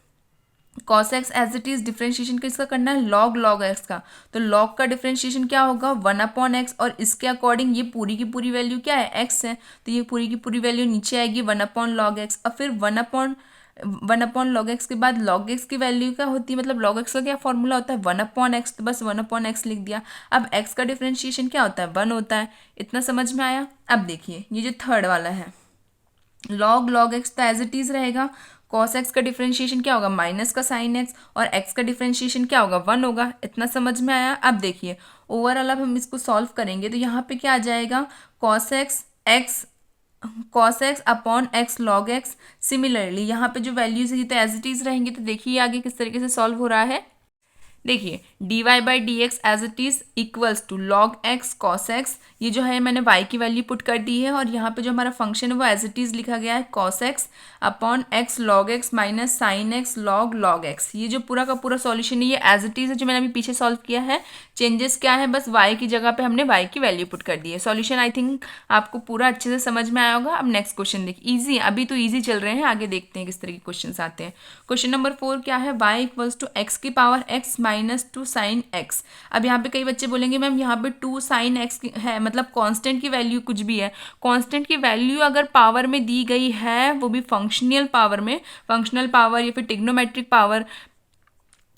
cos x as it is differentiation किसका करना है, log x का, तो log का डिफरेंशिएशन क्या होगा 1/x, और इसके अकॉर्डिंग ये पूरी की पूरी वैल्यू क्या है, x है, तो ये पूरी की पूरी वैल्यू नीचे आएगी 1/log x। अब फिर 1/log x के बाद log x की वैल्यू क्या होती है, मतलब log x का क्या फॉर्मूला होता है 1/x, तो बस 1/x लिख दिया। अब x का डिफरेंशिएशन क्या होता है, 1 होता है। इतना समझ में आया। अब देखिए ये जो थर्ड वाला है log x तो एज इट इज़ रहेगा, cos x का डिफरेंशिएशन क्या होगा, माइनस का sin x, और x का डिफरेंशिएशन क्या होगा, 1 होगा। इतना समझ में आया। अब देखिए ओवरऑल अब हम इसको सॉल्व करेंगे, तो यहाँ पे क्या आ जाएगा, cos x upon x log x। Similarly यहाँ पे जो वैल्यूज है तो एज इट इज़ रहेंगी, तो देखिए आगे किस तरीके से सॉल्व हो रहा है। देखिए dy by D x as it is equals to log x cos x, ये जो है मैंने y की वैल्यू पुट कर दी है, और यहाँ पे जो हमारा फंक्शन है वो एज इट इज़ लिखा गया है cos x upon x log x minus sine x log x। ये जो पूरा का पूरा सॉल्यूशन है ये एज इट इज़ है, जो मैंने अभी पीछे सॉल्व किया है। चेंजेस क्या है, बस y की जगह पे हमने y की वैल्यू पुट कर दी है। सॉल्यूशन आई थिंक आपको पूरा अच्छे से समझ में आया होगा। अब नेक्स्ट क्वेश्चन देखिए, ईजी, अभी तो ईजी चल रहे हैं, आगे देखते हैं किस तरह के क्वेश्चन आते हैं। क्वेश्चन नंबर 4 क्या है, y इक्वल्स टू x की power x minus 2 sine x। अब यहाँ पे कई बच्चे बोलेंगे मैम यहाँ पे 2 साइन x है, मतलब कांस्टेंट की वैल्यू कुछ भी है, कांस्टेंट की वैल्यू अगर पावर में दी गई है वो भी फंक्शनल पावर में, फंक्शनल पावर या फिर ट्रिग्नोमेट्रिक पावर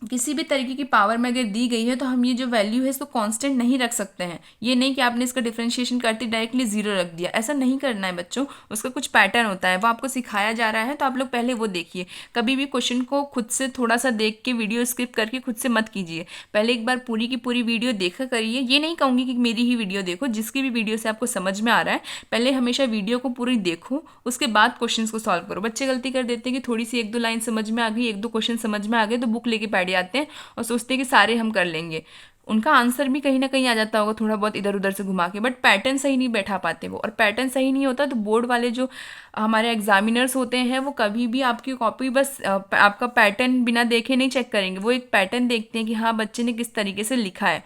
किसी भी तरीके की पावर में अगर दी गई है तो हम ये जो वैल्यू है इसको कांस्टेंट नहीं रख सकते हैं। ये नहीं कि आपने इसका डिफरेंशिएशन करते डायरेक्टली जीरो रख दिया, ऐसा नहीं करना है बच्चों। उसका कुछ पैटर्न होता है, वो आपको सिखाया जा रहा है, तो आप लोग पहले वो देखिए। कभी भी क्वेश्चन को खुद से थोड़ा सा देख के वीडियो स्किप करके खुद से मत कीजिए, पहले एक बार पूरी की पूरी वीडियो देखा करिए। ये नहीं कहूँगी कि मेरी ही वीडियो देखो, जिसकी भी वीडियो से आपको समझ में आ रहा है पहले हमेशा वीडियो को पूरी देखो, उसके बाद क्वेश्चन को सॉल्व करो। बच्चे गलती कर देते हैं कि थोड़ी सी एक दो लाइन समझ में आ गई, एक दो क्वेश्चन समझ में आ गए तो बुक लेके बैठ जाते हैं और सोचते हैं कि सारे हम कर लेंगे। उनका आंसर भी कहीं ना कहीं आ जाता होगा थोड़ा बहुत इधर उधर से घुमा के, बट पैटर्न सही नहीं बैठा पाते वो। और पैटर्न सही नहीं होता तो बोर्ड वाले जो हमारे एग्जामिनर्स होते हैं वो कभी भी आपकी कॉपी बस आपका पैटर्न बिना देखे नहीं चेक करेंगे, वो एक पैटर्न देखते हैं कि हाँ बच्चे ने किस तरीके से लिखा है।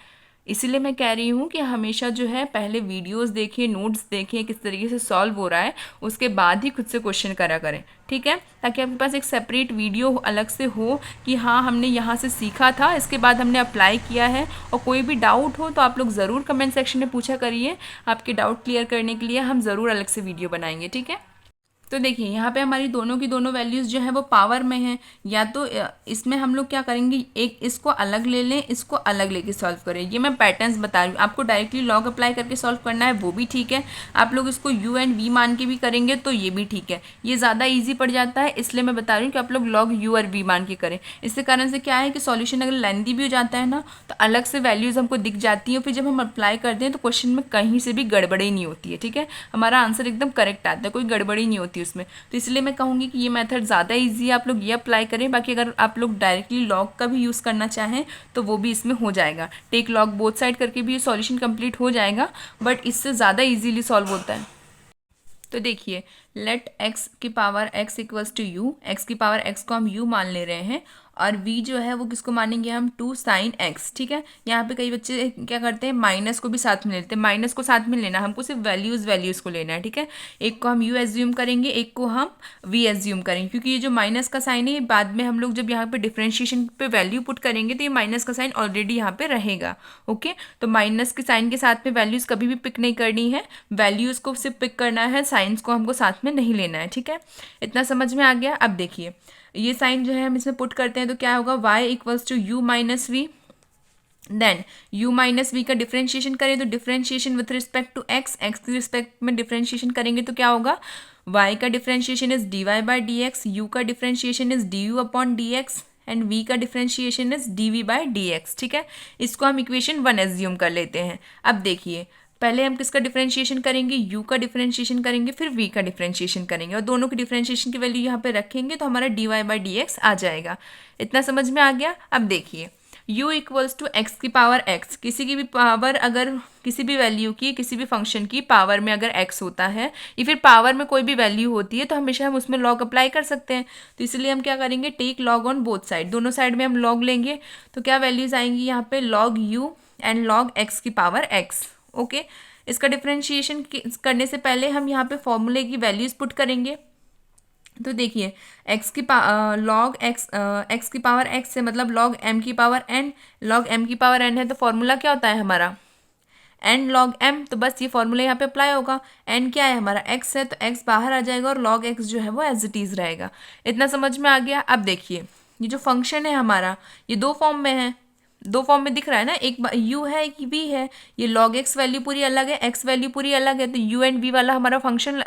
इसीलिए मैं कह रही हूँ कि हमेशा जो है पहले वीडियोस देखिए, नोट्स देखिए किस तरीके से सॉल्व हो रहा है, उसके बाद ही खुद से क्वेश्चन करा करें, ठीक है। ताकि आपके पास एक सेपरेट वीडियो अलग से हो कि हाँ हमने यहाँ से सीखा था, इसके बाद हमने अप्लाई किया है। और कोई भी डाउट हो तो आप लोग ज़रूर कमेंट सेक्शन में पूछा करिए, आपके डाउट क्लियर करने के लिए हम ज़रूर अलग से वीडियो बनाएंगे, ठीक है। तो देखिए यहाँ पे हमारी दोनों की दोनों वैल्यूज़ जो है वो पावर में हैं। या तो इसमें हम लोग क्या करेंगे, एक इसको अलग ले लें, इसको अलग लेके सॉल्व करें। ये मैं पैटर्न्स बता रही हूँ, आपको डायरेक्टली लॉग अप्लाई करके सॉल्व करना है वो भी ठीक है, आप लोग इसको यू एंड वी मान के भी करेंगे तो ये भी ठीक है। ये ज़्यादा ईजी पड़ जाता है, इसलिए मैं बता रही हूँ कि आप लोग लॉग यू और वी मान के करें। इससे कारण से क्या है कि सॉल्यूशन अगर लेंथी भी हो जाता है ना तो अलग से वैल्यूज़ हमको दिख जाती हैं, फिर जब हम अप्लाई करते हैं तो क्वेश्चन में कहीं से भी गड़बड़ी नहीं होती है, ठीक है। हमारा आंसर एकदम करेक्ट आता है, कोई गड़बड़ी नहीं होती उसमें। तो इसलिए मैं कहूँगी कि ये मेथड ज़्यादा ईजी है, आप लोग ये अप्लाई करें। बाकी अगर आप लोग डायरेक्टली लॉग का भी यूज़ करना चाहें तो वो भी इसमें हो जाएगा, टेक लॉग बोथ साइड करके भी ये सॉल्यूशन कंप्लीट हो जाएगा, बट इससे ज़्यादा ईजीली सॉल्व होता है। तो देखिए लेट एक्स की power x equals to u, x की पावर एक्स को हम यू मान ले रहे हैं और v जो है वो किसको मानेंगे हम, 2 sin x, ठीक है। यहाँ पे कई बच्चे क्या करते हैं माइनस को भी साथ में ले लेते हैं, माइनस को साथ में लेना, हमको सिर्फ वैल्यूज़ को लेना है, ठीक है। एक को हम u एज्यूम करेंगे, एक को हम v एज्यूम करेंगे, क्योंकि ये जो माइनस का साइन है ये बाद में हम लोग जब यहाँ पे डिफ्रेंशिएशन पे वैल्यू पुट करेंगे तो ये माइनस का साइन ऑलरेडी यहाँ पे रहेगा, ओके। तो माइनस के साइन के साथ में वैल्यूज़ कभी भी पिक नहीं करनी है, वैल्यूज़ को सिर्फ पिक करना है, साइंस को हमको साथ में नहीं लेना है, ठीक है। इतना समझ में आ गया। अब देखिए ये साइन जो है हम इसमें पुट करते हैं तो क्या होगा, y equals to u minus v, then u minus v का डिफ्रेंशिएशन करें तो differentiation with respect to x, x के रिस्पेक्ट में डिफ्रेंशिएशन करेंगे तो क्या होगा, y का differentiation is dy by D x, u का differentiation is du upon d x and v का differentiation is dv by D x, ठीक है। इसको हम इक्वेशन 1 एज्यूम कर लेते हैं। अब देखिए पहले हम किसका डिफरेंशिएशन करेंगे, u का डिफरेंशिएशन करेंगे, फिर v का डिफरेंशिएशन करेंगे और दोनों की डिफरेंशिएशन की वैल्यू यहाँ पे रखेंगे तो हमारा dy बाई डी एक्स आ जाएगा। इतना समझ में आ गया। अब देखिए u इक्वल्स टू एक्स की पावर x, किसी की भी पावर अगर किसी भी वैल्यू की किसी भी फंक्शन की पावर में अगर x होता है या फिर पावर में कोई भी वैल्यू होती है तो हमेशा हम उसमें लॉग अप्लाई कर सकते हैं। तो इसलिए हम क्या करेंगे, take log on both side, दोनों साइड में हम लॉग लेंगे तो क्या वैल्यूज़ आएंगी यहाँ पे, log u and log x की पावर x, ओके। इसका डिफरेंशिएशन करने से पहले हम यहाँ पे फॉर्मूले की वैल्यूज पुट करेंगे। तो देखिए x की लॉग x की पावर x से मतलब लॉग m की पावर n, लॉग m की पावर n है तो फॉर्मूला क्या होता है हमारा n लॉग m, तो बस ये फॉर्मूला यहाँ पे अप्लाई होगा। n क्या है हमारा x है तो x बाहर आ जाएगा और लॉग x जो है वो एज इट इज़ रहेगा। इतना समझ में आ गया। अब देखिए ये जो फंक्शन है हमारा ये दो फॉर्म में है, दो फॉर्म में दिख रहा है ना, एक u है एक v है। ये log x वैल्यू पूरी अलग है, x वैल्यू पूरी अलग है, तो u एंड v वाला हमारा फंक्शन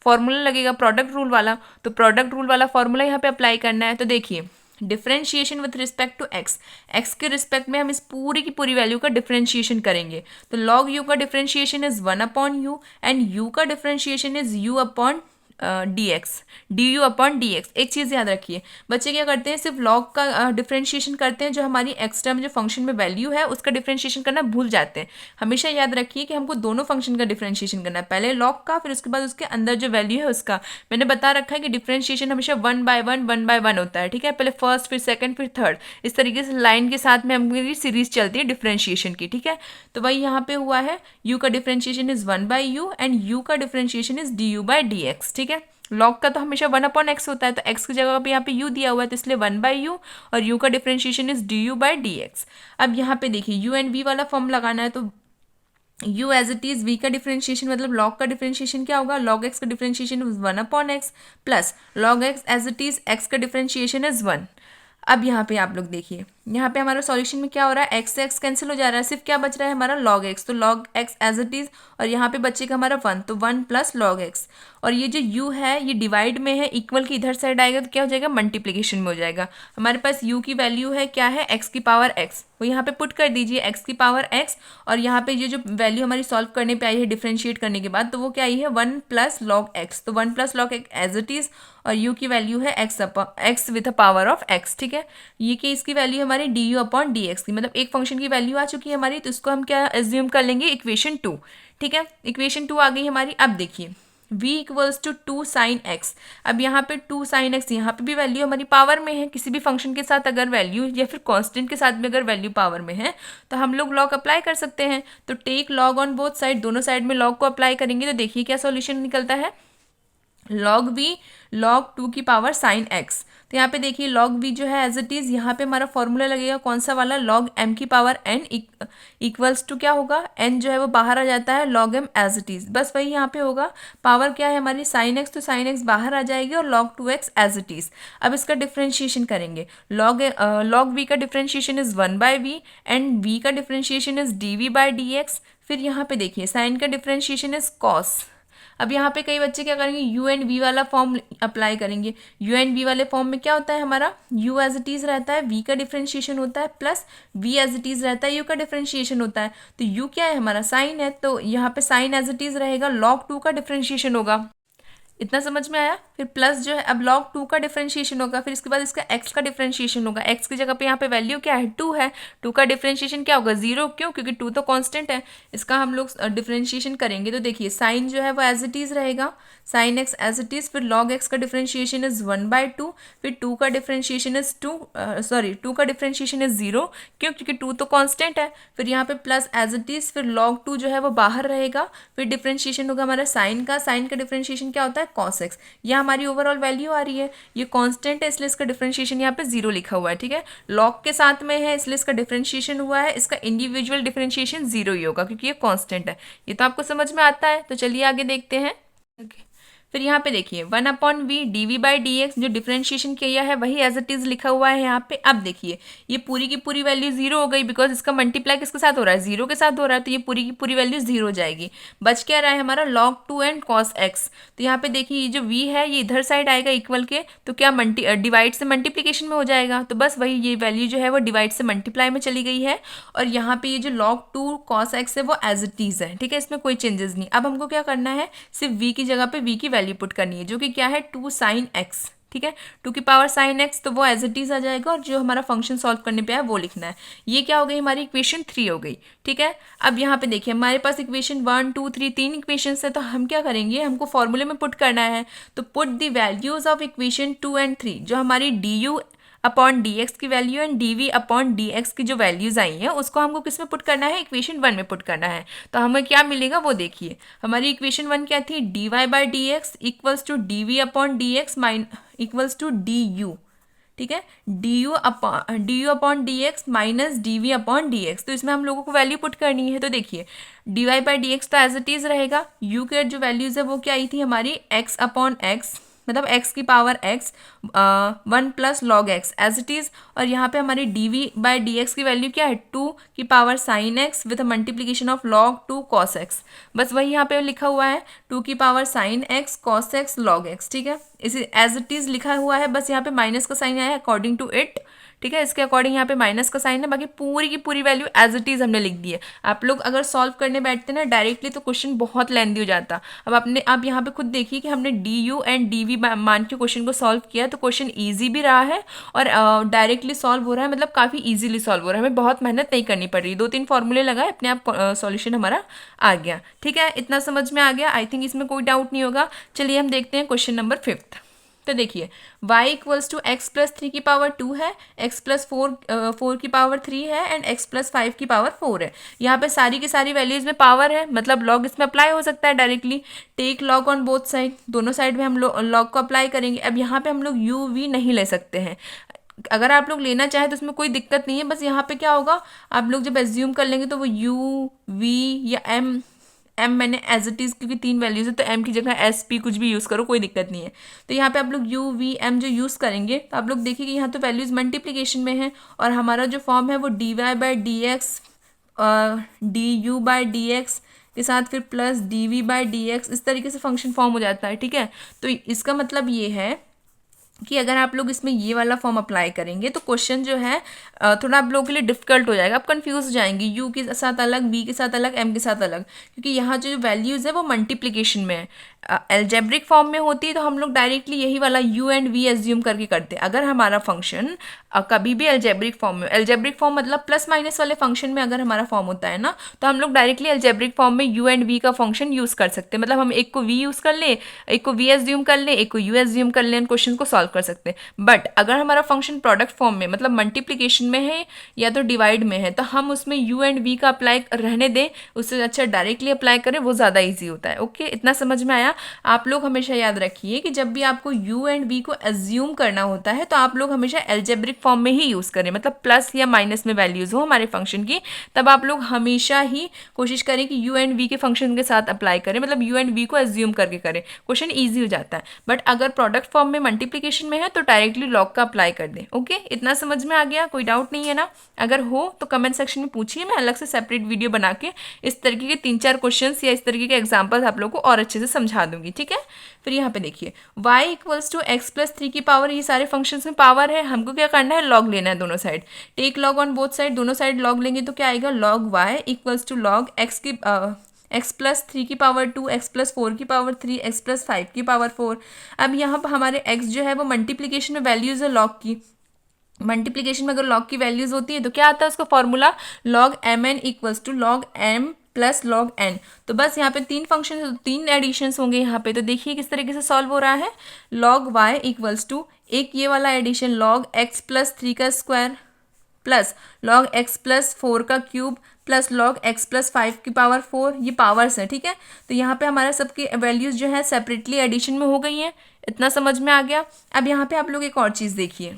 फॉर्मूला लगेगा प्रोडक्ट रूल वाला, तो प्रोडक्ट रूल वाला फॉर्मूला यहाँ पे अप्लाई करना है। तो देखिए differentiation with respect to x के रिस्पेक्ट में हम इस पूरी की पूरी वैल्यू का डिफरेंशिएशन करेंगे तो log u का differentiation is 1 upon you and u का differentiation is u upon d x, d u upon d x. एक चीज़ याद रखिए बच्चे क्या करते हैं, सिर्फ लॉग का डिफरेंशिएशन करते हैं, जो हमारी एक्स टर्म जो फंक्शन में वैल्यू है उसका डिफरेंशिएशन करना भूल जाते हैं। हमेशा याद रखिए कि हमको दोनों फंक्शन का डिफरेंशिएशन करना है, पहले लॉग का फिर उसके बाद उसके अंदर जो वैल्यू है उसका। मैंने बता रखा है कि डिफरेंशिएशन हमेशा 1 बाय 1 होता है, ठीक है। पहले फर्स्ट फिर सेकंड फिर थर्ड, इस तरीके से लाइन के साथ में हमारी सीरीज चलती है डिफरेंशिएशन की, ठीक है। तो वही यहाँ पे हुआ है, u का differentiation is 1 by you and u का differentiation is d u by D x, ठीक है। लॉग का तो हमेशा 1 अपॉन एक्स होता है तो x की जगह पे यहाँ पे u दिया हुआ है तो इसलिए 1 बाई यू और u का differentiation is d u by D x. अब यहाँ पे देखिए u एंड v वाला फॉर्म लगाना है तो u as it is v का डिफरेंशिएशन मतलब log का डिफरेंशिएशन क्या होगा, log x का differentiation is 1 upon x plus log x as it is x का डिफरेंशिएशन इज 1। अब यहाँ पे आप लोग देखिए, यहाँ पे हमारा सॉल्यूशन में क्या हो रहा है, एक्स से एक्स कैंसिल हो जा रहा है, सिर्फ क्या बच रहा है हमारा लॉग एक्स, तो log x as it is, और यहाँ पे बचेगा हमारा 1, तो 1 प्लस लॉग एक्स, और ये जो u है ये डिवाइड में है, इक्वल की इधर साइड आएगा तो क्या हो जाएगा, मल्टीप्लीकेशन में हो जाएगा। हमारे पास u की वैल्यू है क्या है, x की पावर x, वो यहाँ पे पुट कर दीजिए x की पावर x, और यहाँ पे ये जो वैल्यू हमारी सॉल्व करने पे आई है डिफरेंशिएट करने के बाद, तो वो क्या आई है 1 प्लस लॉग एक्स, तो 1 plus log x as it is, और u की वैल्यू है x with a power of x, ठीक है। ये कि इसकी वैल्यू हमारी du अपॉन डी एक्स की, मतलब एक फंक्शन की वैल्यू आ चुकी है हमारी, तो इसको हम क्या एज्यूम कर लेंगे, इक्वेशन 2, ठीक है। इक्वेशन 2 आ गई हमारी। अब देखिए v equals to 2 sine x, अब यहाँ पे 2 साइन एक्स, यहाँ पे भी वैल्यू हमारी पावर में है, किसी भी फंक्शन के साथ अगर वैल्यू या फिर कांस्टेंट के साथ भी अगर वैल्यू पावर में है तो हम लोग लॉग अप्लाई कर सकते हैं। तो take log on both side, दोनों साइड में लॉग को अप्लाई करेंगे तो देखिए क्या सॉल्यूशन निकलता है, लॉग वी लॉग 2 की पावर साइन एक्स। तो यहाँ पे देखिए लॉग वी जो है एज इट इज, यहाँ पे हमारा फॉर्मूला लगेगा कौन सा वाला, लॉग एम की पावर एन इक्वल्स टू क्या होगा, एन जो है वो बाहर आ जाता है, log m as it is, बस वही यहाँ पे होगा। पावर क्या है हमारी साइन एक्स, तो साइन एक्स बाहर आ जाएगी और log 2x as it is. अब इसका डिफ्रेंशिएशन करेंगे, लॉग वी का differentiation is 1/v and v का डिफ्रेंशिएशन इज dv/dx। फिर यहाँ पे देखिए साइन का डिफ्रेंशिएशन इज कॉस। अब यहाँ पे कई बच्चे क्या करेंगे, यू एंड वी वाला फॉर्म अप्लाई करेंगे। यू एंड वी वाले फॉर्म में क्या होता है हमारा, यू एज इट इज रहता है, वी का डिफ्रेंशिएशन होता है, plus v as it is रहता है, यू का डिफ्रेंशिएशन होता है। तो यू क्या है हमारा साइन है, तो यहाँ पे साइन एज इट इज रहेगा, लॉग 2 का डिफ्रेंशिएशन होगा। इतना समझ में आया। फिर प्लस जो है अब log 2 का डिफरेंशिएशन होगा, फिर इसके बाद इसका x का डिफरेंशिएशन होगा, x की जगह पे यहाँ पे वैल्यू क्या है 2 है, 2 का डिफरेंशिएशन क्या होगा 0, क्यों, क्योंकि 2 तो कांस्टेंट है। इसका हम लोग डिफरेंशिएशन करेंगे तो देखिए साइन जो है वो एज इट इज रहेगा, sine x as it is, फिर log x का डिफरेंशिएशन इज 1/2, फिर 2 का डिफरेंशिएशन इज 2 का डिफरेंशिएशन इज 0, क्यों, क्योंकि 2 तो कांस्टेंट है। फिर यहाँ पे प्लस एज इट इज, फिर log 2 जो है वो बाहर रहेगा, फिर डिफरेंशिएशन होगा हमारा साइन का डिफरेंशिएशन क्या होता है cos x। ये हमारी ओवरऑल वैल्यू आ रही है, ये कांस्टेंट है इसलिए इसका डिफरेंशिएशन यहाँ पे 0 लिखा हुआ है, ठीक है। लॉग के साथ में है इसलिए इसका डिफरेंशिएशन हुआ है, इसका इंडिविजुअल डिफरेंशिएशन 0 ही होगा क्योंकि ये कांस्टेंट है। ये तो आपको समझ में आता है, तो चलिए आगे देखते हैं। फिर यहाँ पे देखिए 1/v dv/dx जो डिफरेंशिएशन किया है वही एज इट इज लिखा हुआ है यहाँ पे। अब देखिए ये पूरी की पूरी वैल्यू 0 हो गई, बिकॉज इसका मल्टीप्लाई किसके साथ हो रहा है, 0 के साथ हो रहा है, तो ये पूरी की पूरी वैल्यू 0 हो जाएगी। बच क्या रहा है हमारा log 2 एंड cos x। तो यहाँ पे देखिए ये जो v है ये इधर साइड आएगा इक्वल के, तो क्या डिवाइड से मल्टीप्लीकेशन में हो जाएगा, तो बस वही ये वैल्यू जो है वो डिवाइड से मल्टीप्लाई में चली गई है। और यहाँ पे ये जो log 2 cos x है वो एज इट इज है, ठीक है, इसमें कोई चेंजेस नहीं। अब हमको क्या करना है, सिर्फ v की जगह पे v की वैल्यू पुट करनी है जो कि क्या है 2 साइन एक्स, ठीक है, 2 की पावर साइन एक्स, तो वो एज इट इज आ जाएगा और जो हमारा फंक्शन सॉल्व करने पे है वो लिखना है। ये क्या हो गई हमारी इक्वेशन 3 हो गई, ठीक है। अब यहाँ पे देखिए हमारे पास इक्वेशन 1 2 3 3 इक्वेशन है, तो हम क्या करेंगे, हमको फॉर्मूले में पुट करना है। तो put the values of equation 2 and 3, जो हमारी d u upon d x की value and d v upon d x की जो वैल्यूज आई हैं उसको हमको किस में पुट करना है, इक्वेशन 1 में पुट करना है। तो हमें क्या मिलेगा वो देखिए, हमारी इक्वेशन 1 क्या थी, d y by D x equals to d v upon d x equals to d u, ठीक है, d u upon d x minus d v upon d x. तो इसमें हम लोगों को वैल्यू पुट करनी है। तो देखिए d y by D x तो एज इट इज रहेगा, यू के जो वैल्यूज है वो क्या आई थी हमारी एक्स अपॉन एक्स, मतलब x की power x 1 plus log x as it is, और यहाँ पे हमारी dv/dx की वैल्यू क्या है 2 की power sign x with multiplication of log 2 cos x। बस वही यहाँ पे लिखा हुआ है 2 की power sign x cos x log x, ठीक है, इसे एज इट इज लिखा हुआ है, बस यहाँ पे माइनस का साइन आया है अकॉर्डिंग टू इट, ठीक है, इसके अकॉर्डिंग यहाँ पे माइनस का साइन है, बाकी पूरी की पूरी वैल्यू एज इट इज हमने लिख दी है। आप लोग अगर सॉल्व करने बैठते ना डायरेक्टली तो क्वेश्चन बहुत लेंदी हो जाता। अब आप यहाँ पे खुद देखिए कि हमने d u and d v मान के क्वेश्चन को सॉल्व किया, तो क्वेश्चन ईजी भी रहा है और डायरेक्टली सॉल्व हो रहा है, मतलब काफ़ी ईजिली सॉल्व हो रहा है, हमें बहुत मेहनत नहीं करनी पड़ रही, 2-3 फॉर्मूले लगाए अपने आप सॉल्यूशन हमारा आ गया, ठीक है, इतना समझ में आ गया। आई थिंक इसमें कोई डाउट नहीं होगा। चलिए हम देखते हैं क्वेश्चन नंबर 5। तो देखिए y equals to x plus 3 की पावर 2 है, x प्लस 4 की पावर 3 है एंड x प्लस 5 की पावर 4 है। यहाँ पे सारी की सारी वैल्यूज में पावर है, मतलब लॉग इसमें अप्लाई हो सकता है directly. Take log on both side, दोनों साइड में हम लॉग को अप्लाई करेंगे। अब यहाँ पे हम लोग u v नहीं ले सकते हैं, अगर आप लोग लेना चाहें तो उसमें कोई दिक्कत नहीं है, बस यहाँ पे क्या होगा आप लोग जब एज्यूम कर लेंगे तो वो u v या m m मैंने एज इट इज़, क्योंकि 3 वैल्यूज है तो m की जगह एस पी कुछ भी यूज़ करो, कोई दिक्कत नहीं है। तो यहाँ पे आप लोग u v m जो यूज़ करेंगे तो आप लोग देखिए कि यहाँ तो वैल्यूज मल्टीप्लीकेशन में है और हमारा जो फॉर्म है वो dy by D x d u by D x के साथ फिर plus d v by D x, इस तरीके से फंक्शन फॉर्म हो जाता है। ठीक है, तो इसका मतलब ये है कि अगर आप लोग इसमें ये वाला फॉर्म अप्लाई करेंगे तो क्वेश्चन जो है थोड़ा आप लोगों के लिए डिफिकल्ट हो जाएगा, आप कंफ्यूज हो जाएंगे, u के साथ अलग, v के साथ अलग, m के साथ अलग, क्योंकि यहाँ जो वैल्यूज़ है वो मल्टीप्लिकेशन में है। एल्जेब्रिक फॉर्म में होती है तो हम लोग डायरेक्टली यही वाला u एंड v एज्यूम करके करते हैं। अगर हमारा फंक्शन कभी भी एल्जेब्रिक फॉर्म में, एल्जेब्रिक फॉर्म मतलब प्लस माइनस वाले फंक्शन में अगर हमारा फॉर्म होता है ना, तो हम लोग डायरेक्टली एल्जेब्रिक फॉर्म में u एंड v का फंक्शन यूज़ कर सकते हैं। मतलब हम एक को v यूज़ कर लें, एक को v एज्यूम कर लें, एक को u एज्यूम कर लें, क्वेश्चन को सॉल्व कर सकते हैं। बट अगर हमारा फंक्शन प्रोडक्ट फॉर्म में मतलब मल्टीप्लिकेशन में है या तो डिवाइड में है तो हम उसमें u एंड v का अप्लाई रहने दें, उससे अच्छा डायरेक्टली अप्लाई करें, वो ज़्यादा ईजी होता है। ओके, इतना समझ में आया। आप लोग हमेशा याद रखिए कि जब भी आपको u एंड v को एज्यूम करना होता है तो आप लोग हमेशा एल्जेब्रिक फॉर्म में ही यूज़ करें, मतलब प्लस या माइनस में वैल्यूज़ हो हमारे फंक्शन की, तब आप लोग हमेशा ही कोशिश करें कि u एंड v के फंक्शन के साथ अप्लाई करें, मतलब u एंड v को एज्यूम करके करें, क्वेश्चन ईजी हो जाता है। बट अगर प्रोडक्ट फॉर्म में मल्टीप्लिकेशन में है तो डायरेक्टली लॉग का अप्लाई कर दें। ओके, इतना समझ में आ गया, कोई डाउट नहीं है ना? अगर हो तो कमेंट सेक्शन में पूछिए, मैं अलग से सेपरेट वीडियो बना के इस तरीके के 3-4 क्वेश्चंस या इस तरीके के एग्जांपल्स आप लोगों को और अच्छे से समझा दूंगी। ठीक है, फिर यहाँ पे देखिए y equals to x plus 3 की पावर, ये सारे फंक्शंस में पावर है, हमको क्या करना है, लॉग लेना है दोनों side. Take log on both side, दोनों साइड लॉग लेंगे तो क्या आएगा, log y equals to log x की एक्स प्लस 3 की पावर 2, एक्स प्लस 4 की पावर 3, एक्स प्लस 5 की पावर 4। अब यहाँ पर हमारे x जो है वो मल्टीप्लीकेशन में वैल्यूज़ है लॉग की, मल्टीप्लीकेशन में अगर लॉग की वैल्यूज़ होती है तो क्या आता है उसका formula, log m n equals to log M plus log N. तो बस यहाँ पे 3 फंक्शन, 3 एडिशंस होंगे यहाँ पे, तो देखिए किस तरीके से सॉल्व हो रहा है। लॉग y इक्वल्स टू एक ये वाला एडिशन लॉग x प्लस 3 का square plus log x plus 4 का cube plus log x plus 5 की पावर 4, ये पावर्स है। ठीक है, तो यहाँ पे हमारा सबकी वैल्यूज़ जो है सेपरेटली एडिशन में हो गई हैं। इतना समझ में आ गया। अब यहाँ पे आप लोग एक और चीज़ देखिए,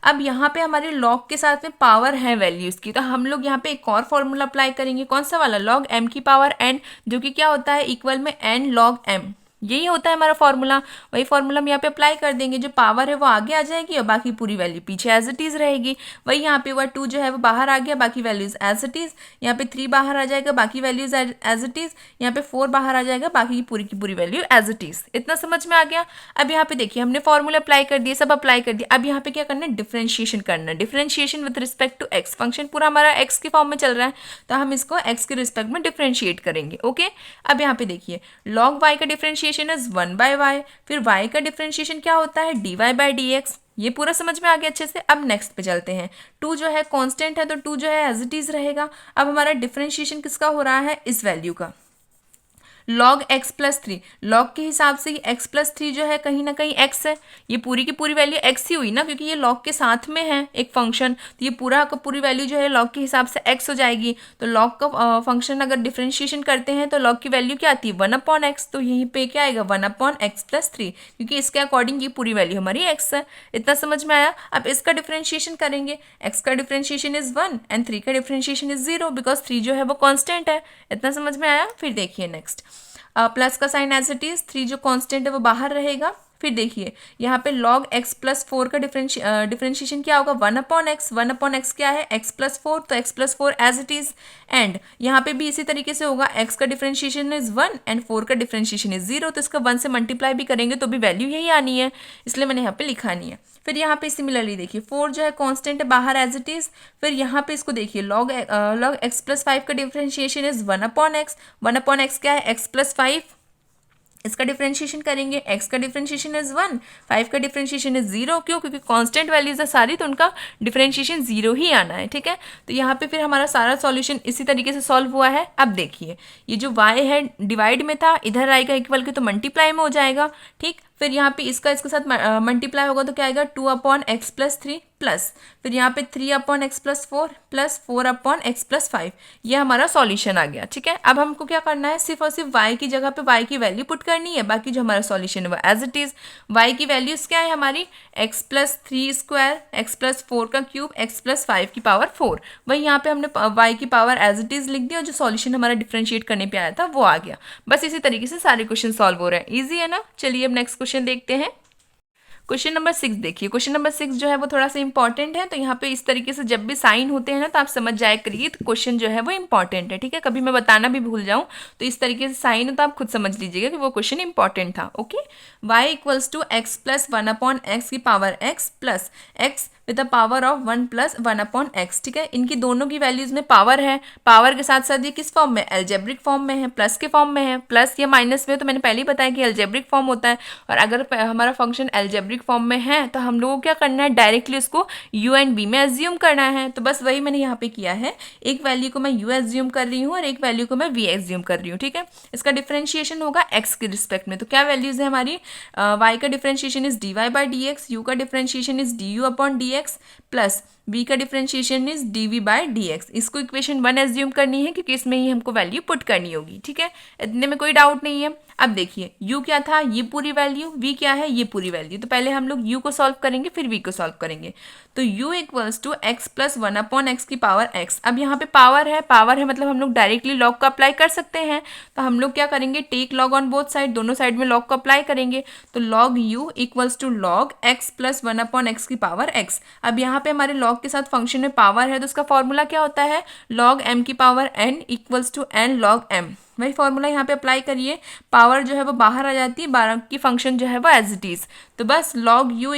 अब यहाँ पे हमारे लॉग के साथ में पावर है वैल्यूज़ की, तो हम लोग यहाँ पे एक और फॉर्मूला अप्लाई करेंगे, कौन सा वाला, लॉग m की पावर n, जो कि क्या होता है, इक्वल में n लॉग m, यही होता है हमारा फॉर्मूला। वही फॉर्मूला हम यहाँ पे अप्लाई कर देंगे, जो पावर है वो आगे आ जाएगी और बाकी पूरी वैल्यू पीछे एज इट इज़ रहेगी। वही यहाँ पे 2 जो है वो बाहर आ गया, बाकी वैल्यूज़ एज इट इज़। यहाँ पे 3 बाहर आ जाएगा, बाकी वैल्यूज़ एज इट इज़। यहाँ पे 4 बाहर आ जाएगा, बाकी की पूरी वैल्यू एज इट इज़। इतना समझ में आ गया। अब यहाँ पे देखिए हमने फॉर्मूला अप्लाई कर दिए, सब अप्लाई कर दिया। अब यहाँ पे क्या करना है, डिफ्रेंशिएशन करना है। Differentiation with respect to x, function पूरा हमारा एक्स के फॉर्म में चल रहा है तो हम इसको एक्स के रिस्पेक्ट में डिफ्रेंशिएट करेंगे। ओके, अब यहाँ पे देखिए लॉग वाई का डिफ्रेंशिएशन इज 1 बाय वाई, फिर y का डिफरेंशिएशन क्या होता है, dy बाई डी एक्स। ये पूरा समझ में आ गया अच्छे से। अब नेक्स्ट पे चलते हैं। 2 जो है कांस्टेंट है तो 2 जो है एज इट इज रहेगा। अब हमारा डिफरेंशिएशन किसका हो रहा है, इस वैल्यू का, लॉग x प्लस 3। लॉग के हिसाब से x प्लस 3 जो है कहीं ना कहीं x है, ये पूरी की पूरी वैल्यू x ही हुई ना, क्योंकि ये लॉग के साथ में है एक फंक्शन, तो ये पूरा का पूरी वैल्यू जो है लॉग के हिसाब से x हो जाएगी। तो लॉग का फंक्शन अगर डिफरेंशिएशन करते हैं तो लॉग की वैल्यू क्या आती है, 1/x, तो यहीं पे क्या आएगा 1/x प्लस 3, क्योंकि इसके अकॉर्डिंग ये पूरी वैल्यू हमारी x है। इतना समझ में आया। अब इसका डिफरेंशिएशन करेंगे, x का डिफरेंशिएशन इज 1 एंड 3 का डिफरेंशिएशन इज 0, बिकॉज 3 जो है वो कॉन्स्टेंट है। इतना समझ में आया। फिर देखिए नेक्स्ट, प्लस का साइन एज इट इज, 3 जो कांस्टेंट है वो बाहर रहेगा। फिर देखिए यहाँ पे log x प्लस 4 का डिफरेंशिएशन क्या होगा, 1/x। 1/x क्या है, x प्लस 4, तो x plus 4 as it is. And यहाँ पे भी इसी तरीके से होगा, x का डिफरेंशिएशन इज 1 एंड 4 का डिफरेंशिएशन इज 0, तो इसका 1 से मल्टीप्लाई भी करेंगे तो भी वैल्यू यही आनी है, इसलिए मैंने यहाँ पे लिखा नहीं है। फिर यहाँ पे सिमिलरली देखिए 4 जो है कांस्टेंट है बाहर एज इट इज। फिर यहाँ पे इसको देखिए log x प्लस 5 का डिफरेंशिएशन इज 1/x। 1/x क्या है, x प्लस 5, इसका डिफरेंशिएशन करेंगे, x का डिफरेंशिएशन इज 1, 5 का डिफरेंशिएशन इज 0। क्यों, क्योंकि कांस्टेंट वैल्यूज है सारी, तो उनका डिफरेंशिएशन 0 ही आना है। ठीक है, तो यहाँ पे फिर हमारा सारा सॉल्यूशन इसी तरीके से सॉल्व हुआ है। अब देखिए ये जो y है डिवाइड में था, इधर आएगा इक्वल के तो मल्टीप्लाई में हो जाएगा। ठीक, फिर यहाँ पे इसका इसके साथ मल्टीप्लाई होगा तो क्या आएगा 2/x प्लस 3, प्लस फिर यहाँ पे 3/x+4 प्लस 4/x+5, ये हमारा सॉल्यूशन आ गया। ठीक है, अब हमको क्या करना है, सिर्फ और सिर्फ y की जगह पे y की वैल्यू पुट करनी है, बाकी जो हमारा सॉल्यूशन है वो एज इट इज। y की वैल्यूज क्या है हमारी, x+3², x+4³ x+5⁴, वही यहाँ पे हमने y की पावर एज इट इज लिख दिया और जो सॉल्यूशन हमारा डिफरेंशिएट करने पे आया था वो आ गया। बस इसी तरीके से सारे क्वेश्चन सॉल्व हो रहे हैं, इजी है ना। चलिए अब नेक्स्ट क्वेश्चन देखते हैं। क्वेश्चन नंबर 6 देखिए, क्वेश्चन नंबर 6 जो है वो थोड़ा सा इंपॉर्टेंट है, तो यहाँ पे इस तरीके से जब भी साइन होते हैं ना तो आप समझ जाए करिए क्वेश्चन जो है वो इंपॉर्टेंट है। ठीक है, कभी मैं बताना भी भूल जाऊँ तो इस तरीके से साइन हो तो आप खुद समझ लीजिएगा कि वो क्वेश्चन इंपॉर्टेंट था। Okay, y=x+1/x plus x with the power of 1+1/x। ठीक है, इनकी दोनों की वैल्यूज में पावर है, पावर के साथ साथ ये किस फॉर्म में, एल्जेब्रिक फॉर्म में है, प्लस के फॉर्म में है, प्लस या माइनस में, तो मैंने पहले ही बताया कि एल्जेब्रिक फॉर्म होता है। और अगर हमारा फंक्शन एल्जेब्रिक फॉर्म में है तो हम लोगों को क्या करना है, डायरेक्टली उसको u एंड v में एज्यूम करना है। तो बस वही मैंने यहाँ पे किया है, एक वैल्यू को मैं u एज्यूम कर रही हूँ और एक वैल्यू को मैं v एज्यूम कर रही हूँ। ठीक है, इसका डिफरेंशिएशन होगा x के रिस्पेक्ट में, तो क्या वैल्यूज है हमारी, y का डिफरेंशिएशन इज dy/dx, u का differentiation is du/dx plus v का डिफरेंशिएशन इज dv/dx। इसको इक्वेशन 1 एज्यूम करनी है क्योंकि इसमें ही हमको वैल्यू पुट करनी होगी। ठीक है, इतने में कोई डाउट नहीं है। अब देखिए u क्या था, ये पूरी वैल्यू, v क्या है, ये पूरी वैल्यू। तो पहले हम लोग u को सॉल्व करेंगे फिर v को सॉल्व करेंगे। तो u = x+1/x। अब यहाँ पे पावर है मतलब हम लोग डायरेक्टली लॉग का अप्लाई कर सकते हैं। तो हम लोग क्या करेंगे, take log on both side, दोनों साइड में लॉग को अप्लाई करेंगे। तो log u = log x+1/x। अब यहाँ पे हमारे लॉग के साथ फंक्शन में पावर है तो उसका फॉर्मूला क्या होता है, log m की power n = n log m। वही फॉर्मूला यहाँ पे अप्लाई करिए, पावर जो है वो बाहर आ जाती है, बाकी फंक्शन जो है वो एज इट इज। तो बस log u =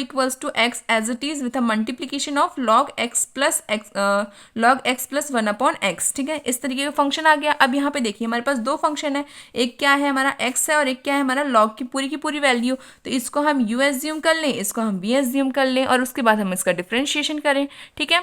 x as it is with a multiplication of log x+1/x। ठीक है, इस तरीके का फंक्शन आ गया। अब यहाँ पे देखिए हमारे पास दो फंक्शन है, एक क्या है हमारा x है और एक क्या है हमारा log की पूरी वैल्यू। तो इसको हम u एज्यूम कर लें, इसको हम v एज्यूम कर लें और उसके बाद हम इसका डिफरेंशिएशन करें। ठीक है,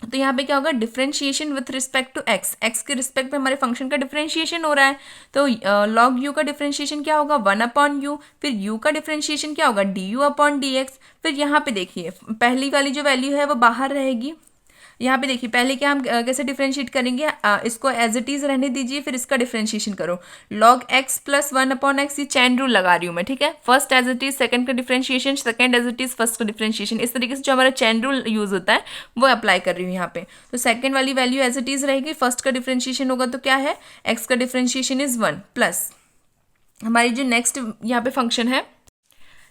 तो यहाँ पे क्या होगा, differentiation with respect to x के रिस्पेक्ट में हमारे फंक्शन का डिफरेंशिएशन हो रहा है। तो log u का डिफरेंशिएशन क्या होगा, 1/u, फिर u का डिफरेंशिएशन क्या होगा, du/dx। फिर यहाँ पे देखिए पहली वाली जो वैल्यू है वो बाहर रहेगी। यहाँ पे देखिए पहले क्या हम कैसे डिफरेंशिएट करेंगे, इसको एज इट इज रहने दीजिए, फिर इसका डिफरेंशिएशन करो। log x+1/x, ये चैन रूल लगा रही हूँ मैं। ठीक है, first as it is second का differentiation, second as it is first का डिफरेंशिएशन, इस तरीके से जो हमारा चैन रूल यूज होता है वो अप्लाई कर रही हूँ यहाँ पे। तो सेकंड वाली वैल्यू एज इट इज रहेगी, फर्स्ट का डिफरेंशिएशन होगा तो क्या है, x का डिफरेंशिएशन इज 1 प्लस हमारी जो नेक्स्ट यहाँ पे फंक्शन है,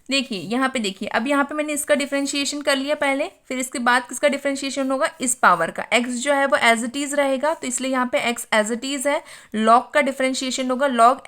देखिए यहाँ पे देखिए, अब यहाँ पे मैंने इसका डिफरेंशिएशन कर लिया पहले, फिर इसके बाद किसका डिफरेंशिएशन होगा, इस पावर का। x जो है वो एज इट इज रहेगा तो इसलिए यहाँ पे x एज इट इज है। log का डिफरेंशिएशन होगा log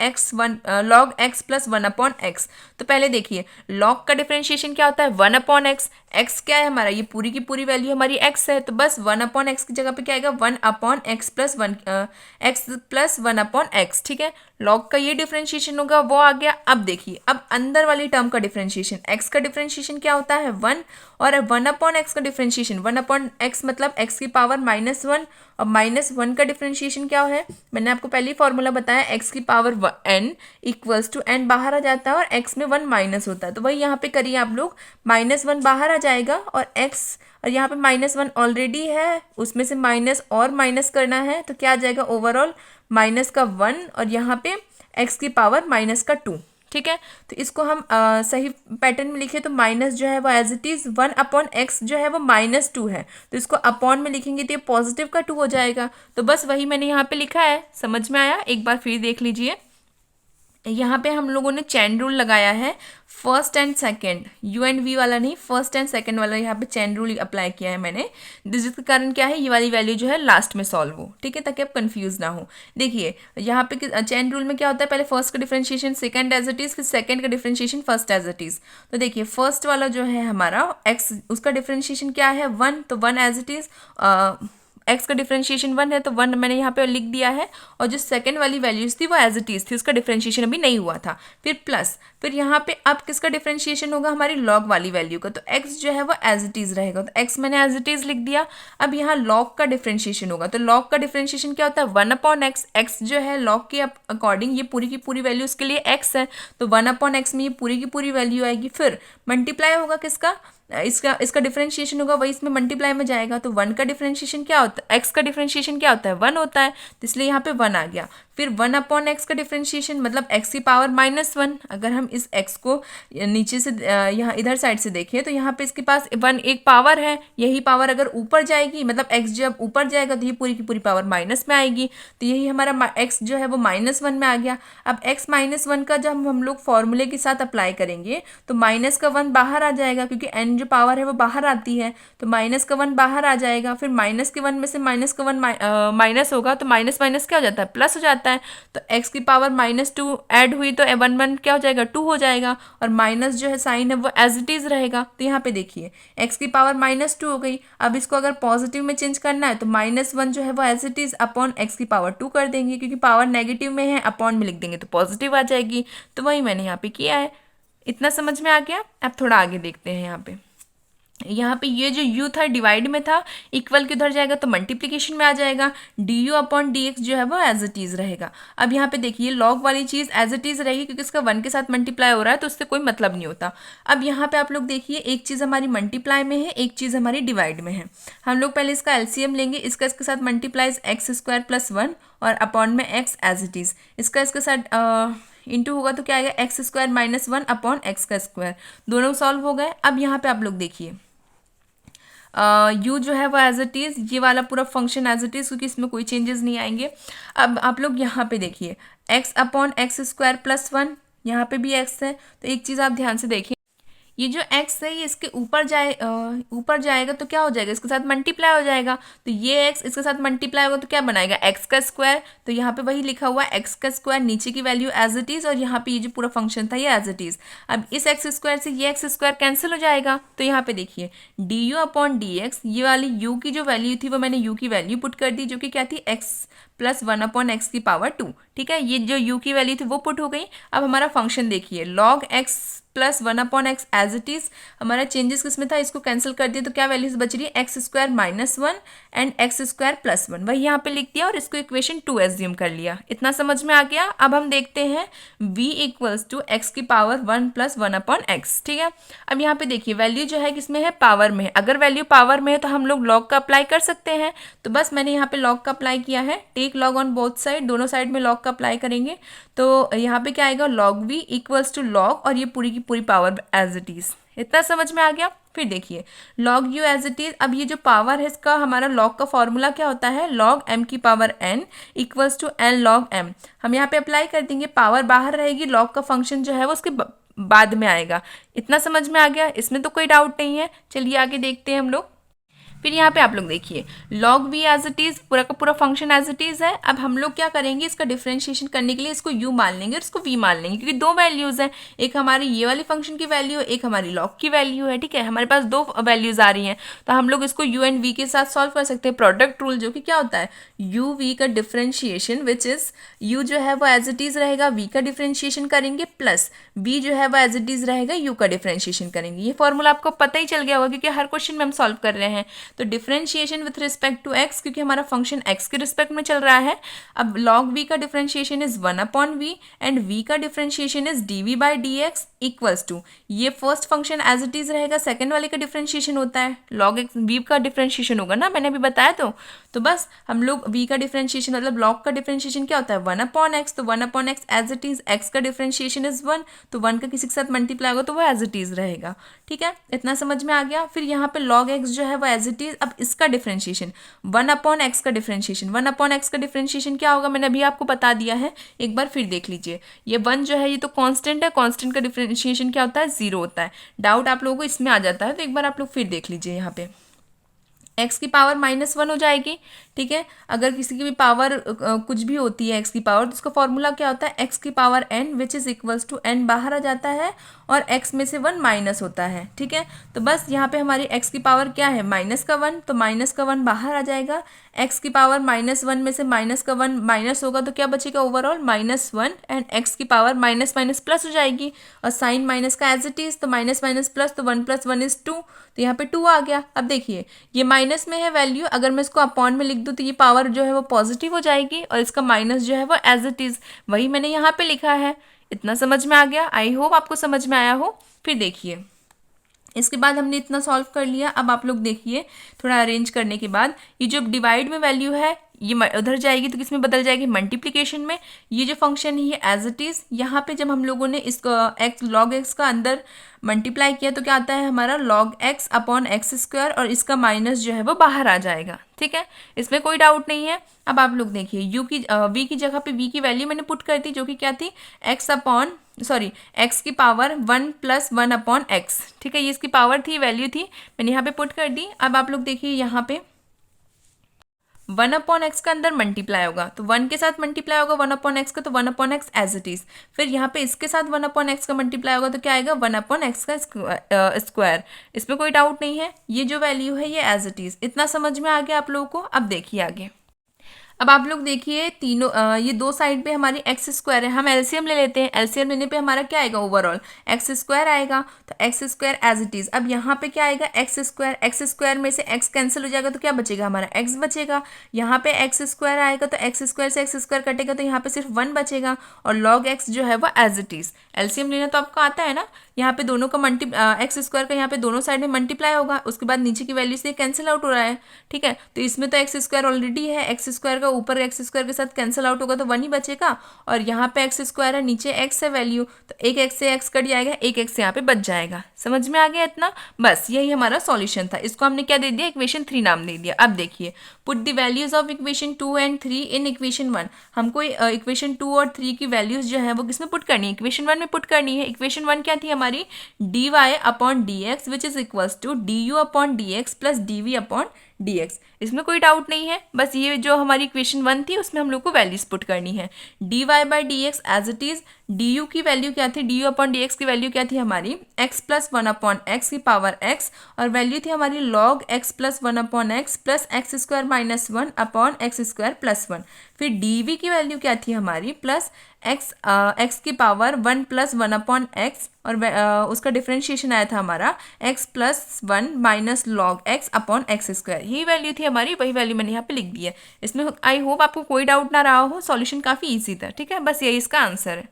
x+1/x। तो पहले देखिए log का डिफरेंशिएशन क्या होता है, 1/x। x क्या है हमारा, ये पूरी की पूरी वैल्यू हमारी x है, तो बस 1/x की जगह पे क्या आएगा, 1/x+1/x। ठीक है, log का ये डिफरेंशिएशन होगा, वो आ गया। अब देखिए अब अंदर वाली टर्म का डिफरेंशिएशन, x का डिफरेंशिएशन क्या होता है 1, और 1/x का डिफरेंशिएशन, 1/x मतलब x की पावर -1, और -1 का डिफरेंशिएशन क्या है, मैंने आपको पहले ही फॉर्मूला बताया, x की पावर n = n बाहर आ जाता है और x में 1 माइनस होता है। तो वही यहाँ पे करिए आप लोग, -1 बाहर आ जाएगा और x, और यहाँ पे -1 ऑलरेडी है, उसमें से माइनस और माइनस करना है, तो क्या आ जाएगा ओवरऑल -1 और यहाँ पे x की पावर -2। ठीक है, तो इसको हम सही पैटर्न में लिखे तो माइनस जो है वो एज इट इज 1/x जो है वो -2 है, तो इसको अपॉन में लिखेंगे तो ये पॉजिटिव का 2 हो जाएगा। तो बस वही मैंने यहाँ पे लिखा है, समझ में आया, एक बार फिर देख लीजिए। यहाँ पे हम लोगों ने चैन रूल लगाया है, first and second, u and v वाला नहीं, फर्स्ट एंड सेकंड वाला यहाँ पे चैन रूल अप्लाई किया है मैंने, जिसके कारण क्या है, ये वाली वैल्यू जो है लास्ट में सॉल्व हो। ठीक है, ताकि आप कंफ्यूज ना हो। देखिए यहाँ पे चैन रूल में क्या होता है, पहले फर्स्ट का differentiation second as it is, फिर सेकंड का differentiation first as it is. तो देखिए फर्स्ट वाला जो है हमारा x, उसका डिफरेंशिएशन क्या है 1, तो 1 एज इट इज, x का डिफरेंशिएशन 1 है तो 1 मैंने यहाँ पे लिख दिया है, और जो सेकंड वाली वैल्यूज थी वो एज इट इज थी, उसका डिफरेंशिएशन अभी नहीं हुआ था। फिर प्लस, फिर यहाँ पे अब किसका डिफरेंशिएशन होगा, हमारी लॉग वाली वैल्यू का, तो x जो है वो एज इट इज रहेगा, तो x मैंने एज इट इज लिख दिया। अब यहाँ लॉग का डिफरेंशिएशन होगा, तो लॉग का डिफरेंशिएशन क्या होता है 1/x, x जो है लॉग के अकॉर्डिंग ये पूरी की पूरी वैल्यू उसके लिए x है, तो 1/x में ये पूरी की पूरी वैल्यू आएगी। फिर मल्टीप्लाई होगा किसका, इसका इसका डिफरेंशिएशन होगा वही इसमें मल्टीप्लाई में जाएगा। तो 1 का डिफरेंशिएशन क्या होता है, एक्स का डिफरेंशिएशन क्या होता है, 1 होता है, तो इसलिए यहाँ पे 1 आ गया। फिर 1 अपॉन एक्स का डिफरेंशिएशन मतलब एक्स की पावर -1। अगर हम इस एक्स को नीचे से यहाँ इधर साइड से देखें तो यहाँ पे इसके पास 1 एक पावर है, यही पावर अगर ऊपर जाएगी मतलब एक्स जब ऊपर जाएगा तो ये पूरी की पूरी पावर माइनस में आएगी। तो यही हमारा एक्स जो है वो -1 में आ गया। अब एक्स -1 का जब हम लोग फॉर्मूले के साथ अप्लाई करेंगे तो माइनस का 1 बाहर आ जाएगा, क्योंकि एन जो पावर है वो बाहर आती है, तो माइनस का 1 बाहर आ जाएगा। फिर माइनस के 1 में से माइनस का 1 माइनस होगा तो माइनस माइनस क्या हो जाता है, प्लस हो जाता है। तो एक्स की पावर -2 ऐड हुई तो 1 क्या हो जाएगा, 2 हो जाएगा, और माइनस जो है साइन है वो एज इट इज रहेगा। तो यहाँ पे देखिए एक्स की पावर -2 हो गई। अब इसको अगर पॉजिटिव में चेंज करना है तो -1 जो है वो as it is upon x की पावर 2 कर देंगे, क्योंकि पावर नेगेटिव में है, अपॉन में लिख देंगे तो पॉजिटिव आ जाएगी। तो वही मैंने यहाँ पे किया है। इतना समझ में आ गया। अब थोड़ा आगे देखते हैं। यहाँ पे ये जो u था डिवाइड में था, इक्वल के उधर जाएगा तो मल्टीप्लिकेशन में आ जाएगा। du अपॉन dx जो है वो एज इट इज रहेगा। अब यहाँ पे देखिए लॉग वाली चीज़ एज इट इज रहेगी, क्योंकि इसका 1 के साथ मल्टीप्लाई हो रहा है तो उससे कोई मतलब नहीं होता। अब यहाँ पे आप लोग देखिए एक चीज़ हमारी मल्टीप्लाई में है, एक चीज़ हमारी डिवाइड में है। हम लोग पहले इसका एलसीएम लेंगे। इसका इसके साथ मल्टीप्लाइज x² + 1 और अपॉन में x एज इट इज। इसका इसके साथ इंटू होगा तो क्या आएगा, x² - 1 अपॉन x का स्क्वायर। दोनों सॉल्व हो गए। अब यहाँ पे आप लोग देखिए u जो है वो एज इट इज़, ये वाला पूरा फंक्शन एज इट इज़, क्योंकि इसमें कोई चेंजेस नहीं आएंगे। अब आप लोग यहाँ पे देखिए x अपॉन x² + 1, यहाँ पे भी x है। तो एक चीज़ आप ध्यान से देखिए, ये जो x है ये इसके ऊपर जाएगा तो क्या हो जाएगा, इसके साथ मल्टीप्लाई हो जाएगा। तो ये x इसके साथ मल्टीप्लाई होगा तो क्या बनाएगा, x का स्क्वायर। तो यहाँ पे वही लिखा हुआ है x का स्क्वायर, नीचे की वैल्यू एज इट इज़, और यहाँ पे ये जो पूरा फंक्शन था ये एज इट इज़। अब इस x² से ये x² कैंसिल हो जाएगा। तो यहाँ पे देखिए du अपॉन dx, ये वाली u की जो वैल्यू थी वो मैंने u की वैल्यू पुट कर दी, जो कि क्या थी, x + 1 अपॉन x की पावर 2। ठीक है, ये जो u की वैल्यू थी वो पुट हो गई। अब हमारा फंक्शन देखिए log x + 1 upon x as it is. हमारा चेंजेस किसमें था, इसको कैंसिल कर दिया तो क्या वैल्यूज बच रही है, x² - 1 एंड x² + 1, वही यहाँ पे लिख दिया और इसको इक्वेशन 2 एज्यूम कर लिया। इतना समझ में आ गया। अब हम देखते हैं v = x की पावर 1 + 1 अपॉन x। ठीक है, अब यहाँ पे देखिए वैल्यू जो है किसमें है, पावर में है। अगर वैल्यू पावर में है तो हम लोग लॉग का अप्लाई कर सकते हैं। तो बस मैंने यहाँ पे लॉग का अप्लाई किया है। Take log on both side, दोनों साइड में लॉग का अप्लाई करेंगे तो यहाँ पे क्या आएगा, log v = log, और ये पूरी की पूरी पावर एज इट इज। इतना समझ में आ गया। फिर देखिए log u as it is. अब ये जो पावर है इसका हमारा log का फॉर्मूला क्या होता है, log m की power n = n log m। हम यहाँ पे अप्लाई कर देंगे, पावर बाहर रहेगी, log का फंक्शन जो है वो उसके बाद में आएगा। इतना समझ में आ गया, इसमें तो कोई डाउट नहीं है। चलिए आगे देखते हैं हम लोग। फिर यहाँ पे आप लोग देखिए log v as it is, पूरा का पूरा फंक्शन एज इट इज़ है। अब हम लोग क्या करेंगे, इसका डिफरेंशिएशन करने के लिए इसको u मान लेंगे और इसको v मान लेंगे, क्योंकि दो वैल्यूज़ हैं, एक हमारी ये वाली फंक्शन की वैल्यू है, एक हमारी log की वैल्यू है। ठीक है, हमारे पास दो वैल्यूज़ आ रही हैं, तो हम लोग इसको u एंड v के साथ सॉल्व कर सकते हैं। प्रोडक्ट रूल, जो कि क्या होता है, u v का डिफरेंशिएशन विच इज़ u जो है वो एज इट इज़ रहेगा, v का डिफरेंशिएशन करेंगे, प्लस v जो है वो एज इट इज़ रहेगा, u का डिफरेंशिएशन करेंगे। ये फॉर्मूला आपको पता ही चल गया होगा, क्योंकि हर क्वेश्चन में हम सॉल्व कर रहे हैं। तो differentiation with respect to x, क्योंकि हमारा फंक्शन x के रिस्पेक्ट में चल रहा है। अब log v का differentiation is 1 upon v and v का differentiation is dv/dx equals to, ये first function as it is रहेगा, सेकंड वाले का डिफरेंशिएशन होता है log x, v का डिफरेंशिएशन होगा ना, मैंने अभी बताया। तो बस हम लोग v का डिफरेंशिएशन मतलब log का डिफरेंशिएशन क्या होता है, 1 अपॉन x। तो 1 upon x as it is, x का डिफरेंशिएशन इज 1, तो 1 का किसी के साथ मल्टीप्लाई होगा तो वो एज इट इज रहेगा। ठीक है, इतना समझ में आ गया। फिर यहाँ पे log x जो है वो एज इट इज। अब इसका डिफरेंशिएशन 1 अपॉन x का डिफरेंशिएशन, 1 अपॉन x का डिफरेंशिएशन क्या होगा, मैंने अभी आपको बता दिया है, एक बार फिर देख लीजिए। ये 1 जो है ये तो कांस्टेंट है, कांस्टेंट का डिफरेंशिएशन क्या होता है, 0 होता है। डाउट आप लोगों को इसमें आ जाता है तो एक बार आप लोग फिर देख लीजिए। यहाँ पे x की पावर -1 हो जाएगी। ठीक है, अगर किसी की भी पावर कुछ भी होती है x की पावर, तो उसका फॉर्मूला क्या होता है, x की power n which is equals to n बाहर आ जाता है और x में से 1 माइनस होता है। ठीक है, तो बस यहाँ पे हमारी x की पावर क्या है, -1, तो -1 बाहर आ जाएगा। x की पावर -1 में से -1 माइनस होगा तो क्या बचेगा, ओवरऑल -1, एंड x की पावर माइनस माइनस प्लस हो जाएगी, और साइन माइनस का एज इट इज़, तो माइनस माइनस प्लस, तो 1 + 1 = 2, तो यहाँ पे 2 आ गया। अब देखिए ये माइनस में है वैल्यू, अगर मैं इसको अपॉन में लिख दूँ तो ये पावर जो है वो पॉजिटिव हो जाएगी, और इसका माइनस जो है वो एज इट इज़, वही मैंने यहाँ पे लिखा है। इतना समझ में आ गया, आई होप आपको समझ में आया हो। फिर देखिए इसके बाद हमने इतना सॉल्व कर लिया। अब आप लोग देखिए, थोड़ा अरेंज करने के बाद ये जो डिवाइड में वैल्यू है ये उधर जाएगी तो किसमें बदल जाएगी, मल्टीप्लिकेशन में। ये जो फंक्शन है ये एज इट इज़, यहाँ पे जब हम लोगों ने इसको एक्स लॉग एक्स का अंदर मल्टीप्लाई किया तो क्या आता है हमारा log x upon x square, और इसका माइनस जो है वो बाहर आ जाएगा। ठीक है, इसमें कोई डाउट नहीं है। अब आप लोग देखिए यू की वी की जगह पे वी की वैल्यू मैंने पुट कर दी, जो कि क्या थी, एक्स की पावर 1 + 1 अपॉन एक्स। ठीक है, ये इसकी पावर थी, वैल्यू थी, मैंने यहाँ पे पुट कर दी। अब आप लोग देखिए यहाँ पे 1 अपॉन एक्स का अंदर मल्टीप्लाई होगा तो 1 के साथ मल्टीप्लाई होगा 1 अपॉन एक्स का, तो 1 upon x as it is. फिर यहाँ पे इसके साथ 1 अपॉन एक्स का मल्टीप्लाई होगा तो क्या आएगा, 1 अपॉन एक्स का स्क्वायर। इसमें कोई डाउट नहीं है, ये जो वैल्यू है ये एज इट इज। इतना समझ में आ गया आप लोगों को। अब देखिए आगे। अब आप लोग देखिए तीनों ये दो साइड पे हमारी एक्स स्क्वायर है, हम एलसीएम ले लेते हैं। एलसीएम लेने पे हमारा क्या आएगा, ओवरऑल एक्स स्क्वायर आएगा, तो x square as it is. अब यहाँ पे क्या आएगा, एक्स स्क्वायर में से एक्स कैंसिल हो जाएगा तो क्या बचेगा, हमारा एक्स बचेगा। यहाँ पे एक्स स्क्वायर आएगा तो एक्स स्क्वायर से एक्स स्क्वायर कटेगा तो यहाँ पे सिर्फ 1 बचेगा, और लॉग एक्स जो है वो एज इट इज। एलसीएम लेना तो आपको आता है ना, यहाँ पे दोनों का एक्स स्क्वायर का यहाँ पे दोनों साइड में मल्टीप्लाई होगा, उसके बाद नीचे की वैल्यू से कैंसिल आउट हो रहा है। ठीक है, तो इसमें तो एक्स स्क्वायर ऑलरेडी है, एक्स स्क्वायर का ऊपर एक्स स्क्वायर के साथ कैंसिल आउट होगा तो 1 ही बचेगा, और यहाँ पे एक्स स्क्वायर है, नीचे एक्स है वैल्यू, तो एक एक्स से एक्स कट जाएगा, एक एक्स यहाँ पे बच जाएगा। समझ में आ गया इतना, बस यही हमारा सॉल्यूशन था। इसको हमने क्या दे दिया, इक्वेशन 3 नाम दे दिया। अब देखिए, put the values of equation 2 and 3 in equation 1। हमको इक्वेशन 2 और 3 की वैल्यूज जो है वो किसमें पुट करनी है, इक्वेशन 1 में पुट करनी है। इक्वेशन 1 क्या थी हमारी, dy upon dx which is equals to du upon dx plus dv upon dx। इसमें कोई डाउट नहीं है, बस ये जो हमारी इक्वेशन 1 थी उसमें हम लोग को वैल्यूज पुट करनी है। dy by dx as it is, du की वैल्यू क्या थी, du अपॉन dx की वैल्यू क्या थी हमारी, x प्लस 1 अपॉन एक्स की पावर x, और वैल्यू थी हमारी log x plus 1 upon x plus x square minus 1 upon x square plus 1। फिर dv की वैल्यू क्या थी हमारी, प्लस एक्स की पावर 1 प्लस 1 अपॉन एक्स, और उसका डिफ्रेंशिएशन आया था हमारा x plus 1 minus log x upon x square. यही वैल्यू थी हमारी, वही वैल्यू मैंने यहाँ पे लिख दी है। इसमें आई होप आपको कोई डाउट ना रहा हो, सॉल्यूशन काफ़ी इजी था। ठीक है, बस यही इसका आंसर है।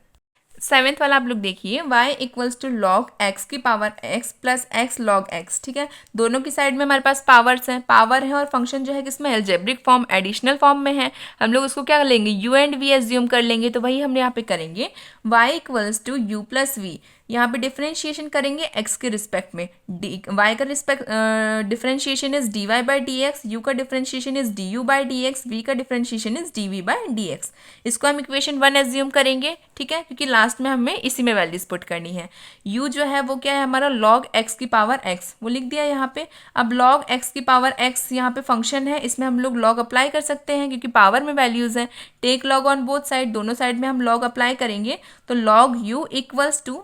7th वाला आप लोग देखिए, y equals to log x की power x plus x log x. ठीक है, दोनों की साइड में हमारे पास पावर्स हैं, पावर है, और फंक्शन जो है किसमें, एल्जेब्रिक फॉर्म, एडिशनल फॉर्म में है। हम लोग उसको क्या लेंगे, u एंड v एज्यूम कर लेंगे, तो वही हम यहाँ पे करेंगे। y equals to u plus v, यहाँ पे डिफरेंशिएशन करेंगे x के रिस्पेक्ट में। y का differentiation is dy by D x, u का differentiation is du by D x, v का differentiation is dv by D x. इसको हम इक्वेशन 1 एज्यूम करेंगे। ठीक है, क्योंकि लास्ट में हमें इसी में वैल्यूज पुट करनी है। u जो है वो क्या है हमारा, log x की पावर x, वो लिख दिया यहाँ पे। अब log x की पावर x यहाँ पे फंक्शन है, इसमें हम लोग log अप्लाई कर सकते हैं क्योंकि पावर में वैल्यूज हैं। Take log on both side, दोनों साइड में हम log अप्लाई करेंगे, तो log u इक्वल्स टू,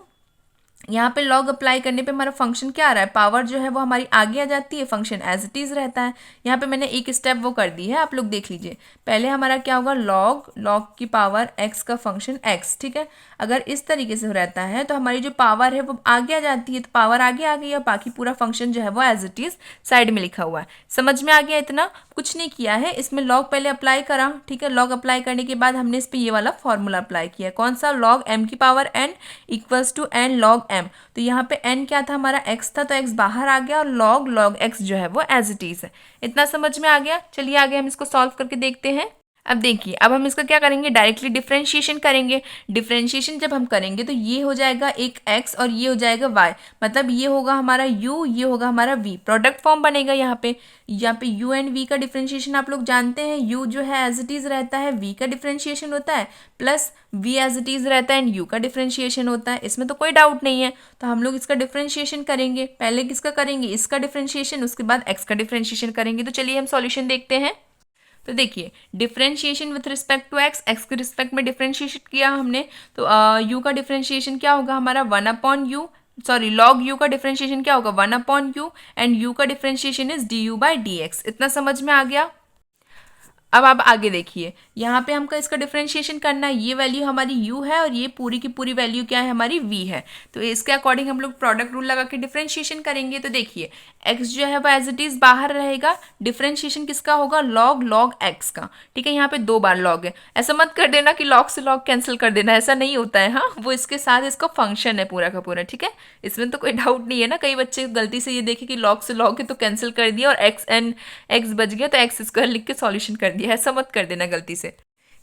यहाँ पे लॉग अप्लाई करने पे हमारा फंक्शन क्या आ रहा है, पावर जो है वो हमारी आगे आ जाती है, फंक्शन एज इट इज रहता है। यहाँ पे मैंने एक स्टेप वो कर दी है, आप लोग देख लीजिए। पहले हमारा क्या होगा, लॉग की पावर x का फंक्शन x। ठीक है, अगर इस तरीके से रहता है तो हमारी जो पावर है वो आगे आ जाती है, तो पावर आगे आ गई और बाकी पूरा फंक्शन जो है वो एज इट इज साइड में लिखा हुआ है। समझ में आ गया इतना, कुछ नहीं किया है इसमें, लॉग पहले अप्लाई करा। ठीक है, लॉग अप्लाई करने के बाद हमने इस पर ये वाला फॉर्मूला अप्लाई किया, कौन सा, लॉग m की power n equals to n log m। तो यहाँ पे n क्या था हमारा, x था, तो x बाहर आ गया, और log x जो है वो एज इट इज है। इतना समझ में आ गया। चलिए आगे हम इसको सॉल्व करके देखते हैं। अब देखिए, अब हम इसका क्या करेंगे, डायरेक्टली डिफरेंशिएशन करेंगे। डिफरेंशिएशन जब हम करेंगे तो ये हो जाएगा एक x और ये हो जाएगा y, मतलब ये होगा हमारा u, ये होगा हमारा v, प्रोडक्ट फॉर्म बनेगा। यहाँ पे u एंड v का डिफरेंशिएशन आप लोग जानते हैं, u जो है एज इट इज रहता है, v का डिफरेंशिएशन होता है, plus v as it is रहता है एंड u का डिफरेंशिएशन होता है। इसमें तो कोई डाउट नहीं है, तो हम लोग इसका डिफरेंशिएशन करेंगे। पहले किसका करेंगे, इसका डिफरेंशिएशन, उसके बाद x का डिफरेंशिएशन करेंगे। तो चलिए हम सॉल्यूशन देखते हैं। तो देखिए, differentiation with respect to x, x के रिस्पेक्ट में डिफरेंशिएशन किया हमने, तो यू का डिफरेंशिएशन क्या होगा हमारा, 1 upon you, sorry log u का डिफरेंशिएशन क्या होगा, 1 अपॉन यू, एंड यू का differentiation is d u by D x. इतना समझ में आ गया। अब आप आगे देखिए, यहाँ पे हमको इसका डिफरेंशिएशन करना है, ये वैल्यू हमारी u है और ये पूरी की पूरी वैल्यू क्या है हमारी v है। तो इसके अकॉर्डिंग हम लोग प्रोडक्ट रूल लगा के डिफरेंशिएशन करेंगे। तो देखिए x जो है वो एज इट इज बाहर रहेगा, डिफरेंशिएशन किसका होगा, log x का। ठीक है, यहाँ पे 2 बार log है, ऐसा मत कर देना कि log से log कैंसिल कर देना, ऐसा नहीं होता है। हाँ, वो इसके साथ इसका फंक्शन है पूरा का पूरा। ठीक है, इसमें तो कोई डाउट नहीं है ना। कई बच्चे गलती से ये देखे कि log से log है तो कैंसिल कर दिया और x बच गया तो एक्स स्क्वायर लिख के सॉल्यूशन कर दिया, ऐसा मत कर देना गलती से,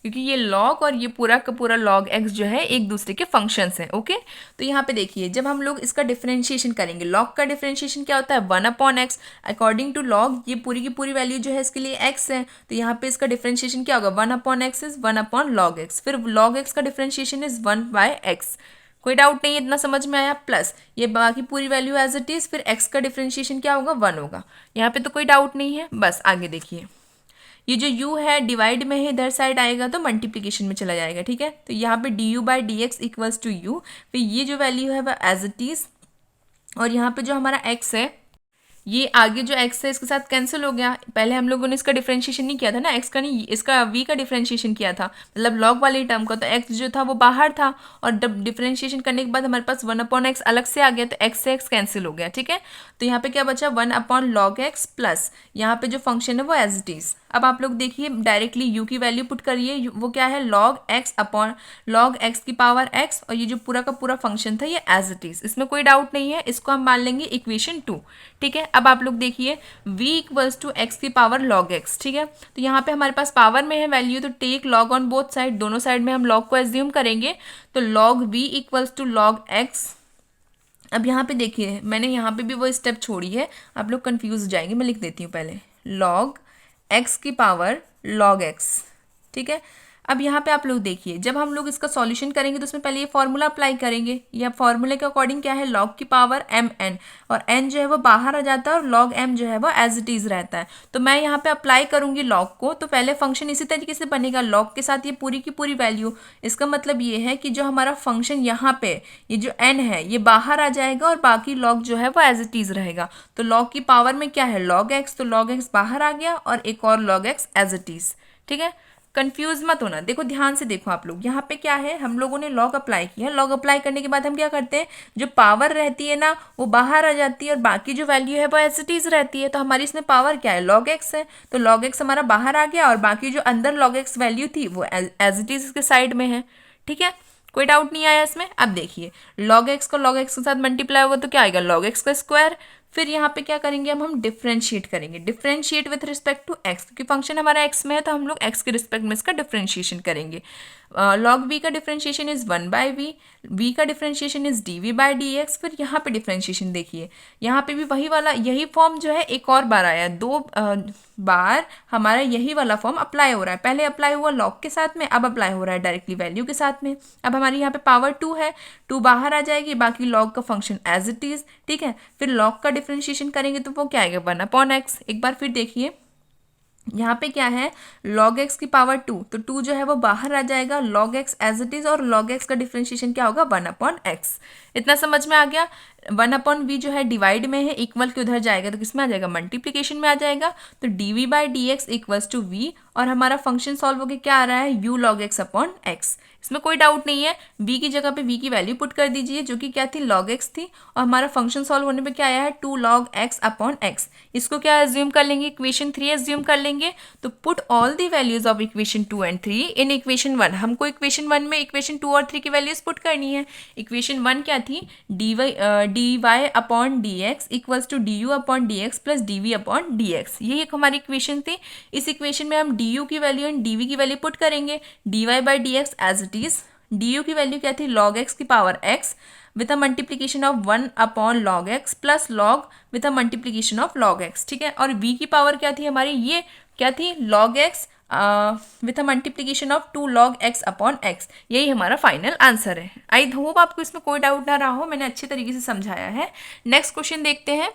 क्योंकि ये log और ये पूरा का पूरा log x जो है एक दूसरे के फंक्शंस हैं। ओके, तो यहाँ पे देखिए जब हम लोग इसका डिफरेंशिएशन करेंगे, log का डिफरेंशिएशन क्या होता है 1/x। अकॉर्डिंग टू log ये पूरी की पूरी वैल्यू जो है इसके लिए x है, तो यहाँ पे इसका डिफरेंशिएशन क्या होगा 1/x इज 1/log x। फिर log x का डिफरेंशिएशन इज 1/x। कोई डाउट नहीं है, इतना समझ में आया। प्लस ये बाकी पूरी वैल्यू एज इट इज, फिर x का डिफरेंशिएशन क्या होगा 1 होगा। यहाँ पे तो कोई डाउट नहीं है। बस आगे देखिए, ये जो u है डिवाइड में है, इधर साइड आएगा तो मल्टीप्लिकेशन में चला जाएगा। ठीक है, तो यहाँ पे du/dx इक्वल्स टू u, फिर ये जो वैल्यू है वह एज इट इज, और यहाँ पे जो हमारा x है, ये आगे जो x है इसके साथ कैंसिल हो गया। पहले हम लोगों ने इसका डिफरेंशिएशन नहीं किया था ना, x का नहीं, इसका v का डिफरेंशिएशन किया था, मतलब log वाले टर्म का, तो x जो था वो बाहर था, और जब डिफरेंशिएशन करने के बाद हमारे पास 1/x अलग से आ गया, तो x से x कैंसिल हो गया। ठीक है, तो यहाँ पे क्या बचा 1/log x, प्लस यहाँ पे जो फंक्शन है वो एज इट इज। अब आप लोग देखिए डायरेक्टली u की वैल्यू पुट करिए, वो क्या है log x की पावर x, और ये जो पूरा का पूरा फंक्शन था ये एज इट इज, इसमें कोई डाउट नहीं है। इसको हम मान लेंगे इक्वेशन 2। ठीक है, अब आप लोग देखिए v इक्वल्स टू एक्स की पावर log x। ठीक है, तो यहाँ पे हमारे पास पावर में है वैल्यू, तो take log on both side, दोनों साइड में हम log को एज्यूम करेंगे, तो log v equals to log x। अब यहाँ पे देखिए मैंने यहाँ पे भी वो स्टेप छोड़ी है, आप लोग कंफ्यूज हो जाएंगे, मैं लिख देती हूँ पहले log x की पावर log x। ठीक है, अब यहाँ पे आप लोग देखिए जब हम लोग इसका सॉल्यूशन करेंगे तो उसमें पहले ये फॉर्मूला अप्लाई करेंगे, या फॉर्मूले के अकॉर्डिंग क्या है log की पावर mn, और n जो है वो बाहर आ जाता है और log m जो है वो एज इट इज रहता है। तो मैं यहाँ पे अप्लाई करूंगी log को, तो पहले फंक्शन इसी तरीके से बनेगा log के साथ ये पूरी की पूरी वैल्यू। इसका मतलब ये है कि जो हमारा फंक्शन यहाँ पे ये जो n है ये बाहर आ जाएगा और बाकी log जो है वो एज इट इज रहेगा। तो log की पावर में क्या है log x, तो log x बाहर आ गया और एक और log x as it is. ठीक है, कंफ्यूज मत होना, देखो ध्यान से देखो आप लोग, यहाँ पे क्या है हम लोगों ने लॉग अप्लाई किया, लॉग अप्लाई करने के बाद हम क्या करते हैं, जो पावर रहती है ना वो बाहर आ जाती है और बाकी जो वैल्यू है वो एज इट इज रहती है। तो हमारी इसमें पावर क्या है log x है, तो log x हमारा बाहर आ गया और बाकी जो अंदर log x वैल्यू थी वो एज इट इज इसके साइड में है। ठीक है, कोई डाउट नहीं आया इसमें। अब देखिए log x को log x के साथ मल्टीप्लाई होगा तो क्या आएगा log x का स्क्वायर। फिर यहाँ पे क्या करेंगे हम डिफरेंशिएट करेंगे, differentiate with respect to x, क्योंकि फंक्शन हमारा x में है तो हम लोग x के रिस्पेक्ट में इसका डिफरेंशिएशन करेंगे। log v का डिफरेंशिएशन इज 1/v, v का डिफरेंशिएशन इज dv/dx। फिर यहाँ पे डिफरेंशिएशन देखिए, यहाँ पे भी वही वाला यही फॉर्म जो है एक और बार आया, 2 बार हमारा यही वाला फॉर्म अप्लाई हो रहा है। पहले अप्लाई हुआ log के साथ में, अब अप्लाई हो रहा है डायरेक्टली वैल्यू के साथ में। अब हमारी यहाँ पे पावर 2 है, 2 बाहर आ जाएगी, बाकी log का फंक्शन एज इट इज। ठीक है, फिर log का डिफरेंशिएशन करेंगे तो वो क्या आएगा 1/x। एक बार फिर देखिए यहाँ पे क्या है log x की पावर 2, तो 2 जो है वो बाहर आ जाएगा, log x as it is, और log x का डिफरेंशिएशन क्या होगा 1/x। इतना समझ में आ गया। 1/v जो है डिवाइड में है, इक्वल के उधर जाएगा तो किस में आ जाएगा मल्टीप्लिकेशन में आ जाएगा, तो dv/dx इक्वल्स टू v, और हमारा फंक्शन सॉल्व होकर क्या आ रहा है u log x/x। इसमें कोई डाउट नहीं है, v की जगह पे v की वैल्यू पुट कर दीजिए जो कि क्या थी log x थी, और हमारा फंक्शन सॉल्व होने पे क्या आया है 2 log x/x। इसको क्या एज्यूम कर लेंगे, इक्वेशन 3 एज्यूम कर लेंगे। तो put all the values of equation 2 and 3 in equation 1। हमको इक्वेशन 1 में इक्वेशन 2 और 3 की वैल्यूज पुट करनी है। इक्वेशन 1 क्या थी dy/dx equals to du/dx plus dv/dx, यही एक हमारी इक्वेशन थी। इस इक्वेशन में हम du की वैल्यू एंड dv की वैल्यू पुट करेंगे, dy/dx as it is, du की वैल्यू क्या थी log x की power x with a multiplication of 1/log x plus log with a multiplication of log x। ठीक है, और v की पावर क्या थी हमारी, ये क्या थी log x with a multiplication of 2 log x/x। यही हमारा फाइनल आंसर है। आई होप आपको इसमें कोई डाउट ना रहा हो, मैंने अच्छे तरीके से समझाया है। नेक्स्ट क्वेश्चन देखते हैं।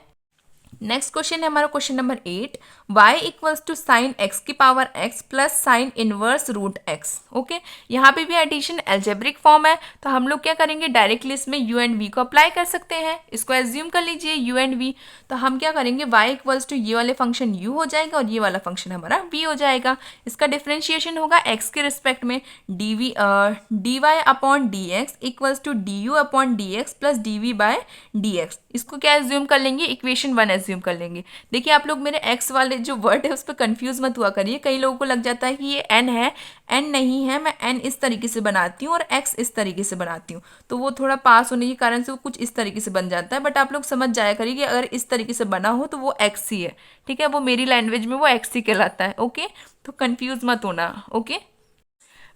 नेक्स्ट क्वेश्चन है हमारा question number 8, y equals to sine x की power x plus sine inverse root x। Okay, यहाँ पे भी एडिशन एल्जेब्रिक फॉर्म है, तो हम लोग क्या करेंगे, डायरेक्टली इसमें u एंड v को अप्लाई कर सकते हैं। इसको एज्यूम कर लीजिए u एंड v, तो हम क्या करेंगे, y इक्वल्स टू ये वाले फंक्शन u हो जाएगा और ये वाला फंक्शन हमारा v हो जाएगा। इसका डिफ्रेंशिएशन होगा x के रिस्पेक्ट में, dy upon d x equals to d u upon d x plus d v by d x. इसको क्या एज्यूम कर लेंगे, इक्वेशन 1 एज्यूम कर लेंगे। देखिए आप लोग मेरे x वाले जो वर्ड है उस पर कंफ्यूज मत हुआ करिए, कई लोगों को लग जाता है कि ये n है, n नहीं है, मैं n इस तरीके से बनाती हूँ और x इस तरीके से बनाती हूँ, तो वो थोड़ा पास होने के कारण से वो कुछ इस तरीके से बन जाता है। बट आप लोग समझ जाया करिए कि अगर इस तरीके से बना हो तो वो x ही है, ठीक है, वो मेरी लैंग्वेज में वो x ही कहलाता है। ओके, तो कंफ्यूज मत होना। ओके,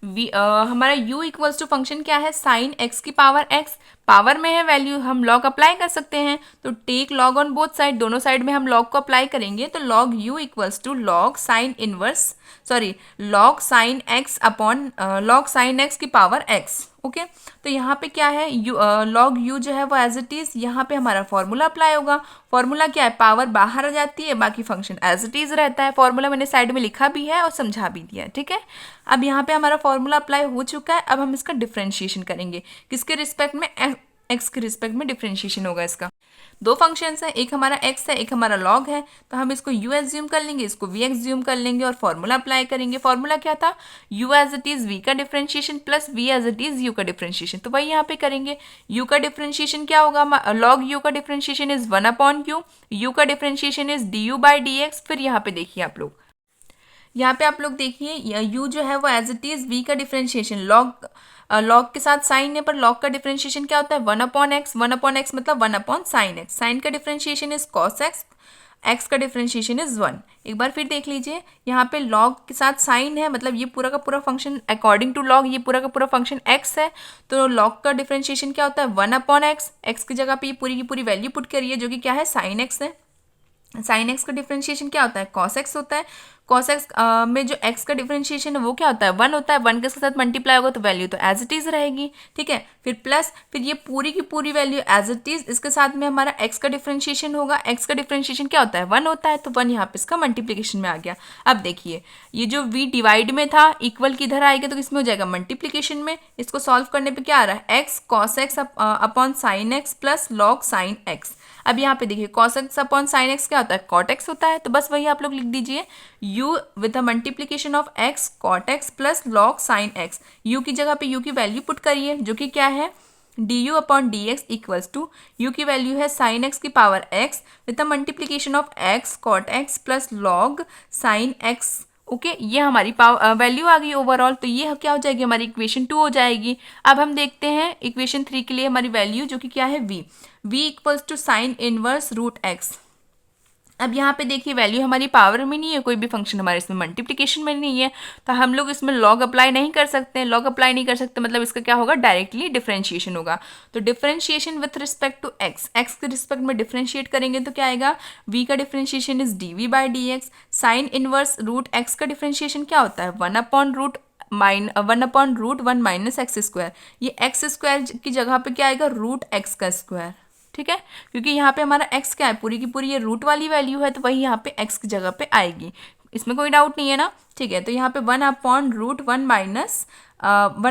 हमारा u इक्वल्स टू फंक्शन क्या है, साइन x की पावर x, पावर में है वैल्यू, हम लॉग अप्लाई कर सकते हैं, तो take log on both side, दोनों साइड में हम लॉग को अप्लाई करेंगे, तो log u equals to log sine inverse, sorry log sine x upon log sine x की पावर x। ओके, तो यहाँ पे क्या है, लॉग u जो है वो एज इट इज़, यहाँ पे हमारा फॉर्मूला अप्लाई होगा। फॉर्मूला क्या है, पावर बाहर आ जाती है, बाकी फंक्शन एज इट इज़ रहता है। फॉर्मूला मैंने साइड में लिखा भी है और समझा भी दिया है, ठीक है। अब यहाँ पे हमारा फॉर्मूला अप्लाई हो चुका है, अब हम इसका डिफ्रेंशिएशन करेंगे, किसके रिस्पेक्ट में, एक्स के रिस्पेक्ट में डिफ्रेंशिएशन होगा इसका। दो फंक्शंस हैं, एक हमारा x है, एक हमारा log है, तो हम इसको u एज्यूम कर लेंगे, इसको v एज्यूम कर लेंगे और फॉर्मूला अप्लाई करेंगे। फॉर्मूला क्या था, u as it is v का differentiation plus v as it is u का डिफ्रेंशिएशन, तो वही यहाँ पे करेंगे। u का डिफ्रेंशिएशन क्या होगा, log u का differentiation is 1 upon q, u का differentiation is du by D x. फिर यहाँ पे देखिए आप लोग, यहाँ पे आप लोग देखिए u जो है वो एज इट इज़ v का डिफ्रेंशिएशन, लॉग के साथ साइन है, पर लॉग का डिफ्रेंशिएशन क्या होता है, 1 अपॉन एक्स, 1 अपॉन एक्स मतलब 1 अपॉन साइन एक्स, साइन का differentiation is cos x, x का डिफ्रेंशिएशन इज 1। एक बार फिर देख लीजिए, यहाँ पे लॉग के साथ साइन है, मतलब ये पूरा का पूरा फंक्शन अकॉर्डिंग टू लॉग, ये पूरा का पूरा फंक्शन एक्स है, तो लॉग का डिफ्रेंशिएशन क्या होता है, 1 अपॉन एक्स, एक्स की जगह पे ये पूरी की पूरी वैल्यू पुट करिए जो कि क्या है, साइन एक्स है। साइन एक्स का डिफ्रेंशिएशन क्या होता है, कॉस एक्स होता है। कॉस एक्स में जो एक्स का डिफ्रेंशिएशन है वो क्या होता है, 1 होता है, 1 के साथ मल्टीप्लाई होगा तो वैल्यू तो एज इट इज रहेगी, ठीक है। फिर प्लस, फिर ये पूरी की पूरी वैल्यू एज इट इज, इसके साथ में हमारा एक्स का डिफ्रेंशिएशन होगा। एक्स का डिफ्रेंशिएशन क्या होता है, 1 होता है, तो 1 यहाँ पे इसका मल्टीप्लीकेशन में आ गया। अब देखिए, ये जो v डिवाइड में था इक्वल की इधर आएगा तो इसमें हो जाएगा मल्टीप्लीकेशन में। इसको सॉल्व करने पे क्या आ रहा है, x cos x upon sine x plus log sine x. अब यहाँ पे देखिए, cos x upon sine x क्या होता है, कॉट एक्स होता है, तो बस वही आप लोग लिख दीजिए, u with the multiplication of x cot x plus log sine x. u की जगह पे u की वैल्यू पुट करिए जो कि क्या है, d u upon d x equals to, u की वैल्यू है साइन एक्स की power x with the multiplication of x cot x plus log sine x. Okay, ये हमारी वैल्यू आ गई ओवरऑल, तो ये क्या हो जाएगी, हमारी इक्वेशन 2 हो जाएगी। अब हम देखते हैं इक्वेशन 3 के लिए हमारी वैल्यू जो कि क्या है, v equals to sine inverse root x. अब यहाँ पे देखिए, वैल्यू हमारी पावर में नहीं है, कोई भी फंक्शन हमारे इसमें मल्टीप्लिकेशन में नहीं है, तो हम लोग इसमें लॉग अप्लाई नहीं कर सकते। लॉग अप्लाई नहीं कर सकते मतलब इसका क्या होगा, डायरेक्टली डिफरेंशिएशन होगा। तो differentiation with respect to x, x के रिस्पेक्ट में डिफरेंशिएट करेंगे तो क्या आएगा, v का differentiation is d v by D x. Sine inverse root x का डिफरेंशिएशन क्या होता है, 1 upon root 1 minus x square. ये एक्स स्क्वायर की जगह पे क्या आएगा, रूट एक्स का स्क्वायर, ठीक है, क्योंकि यहाँ पे हमारा x क्या है, पूरी की पूरी ये रूट वाली वैल्यू है, तो वही यहाँ पे x की जगह पे आएगी, इसमें कोई डाउट नहीं है ना, ठीक है। तो यहाँ पे 1 upon root 1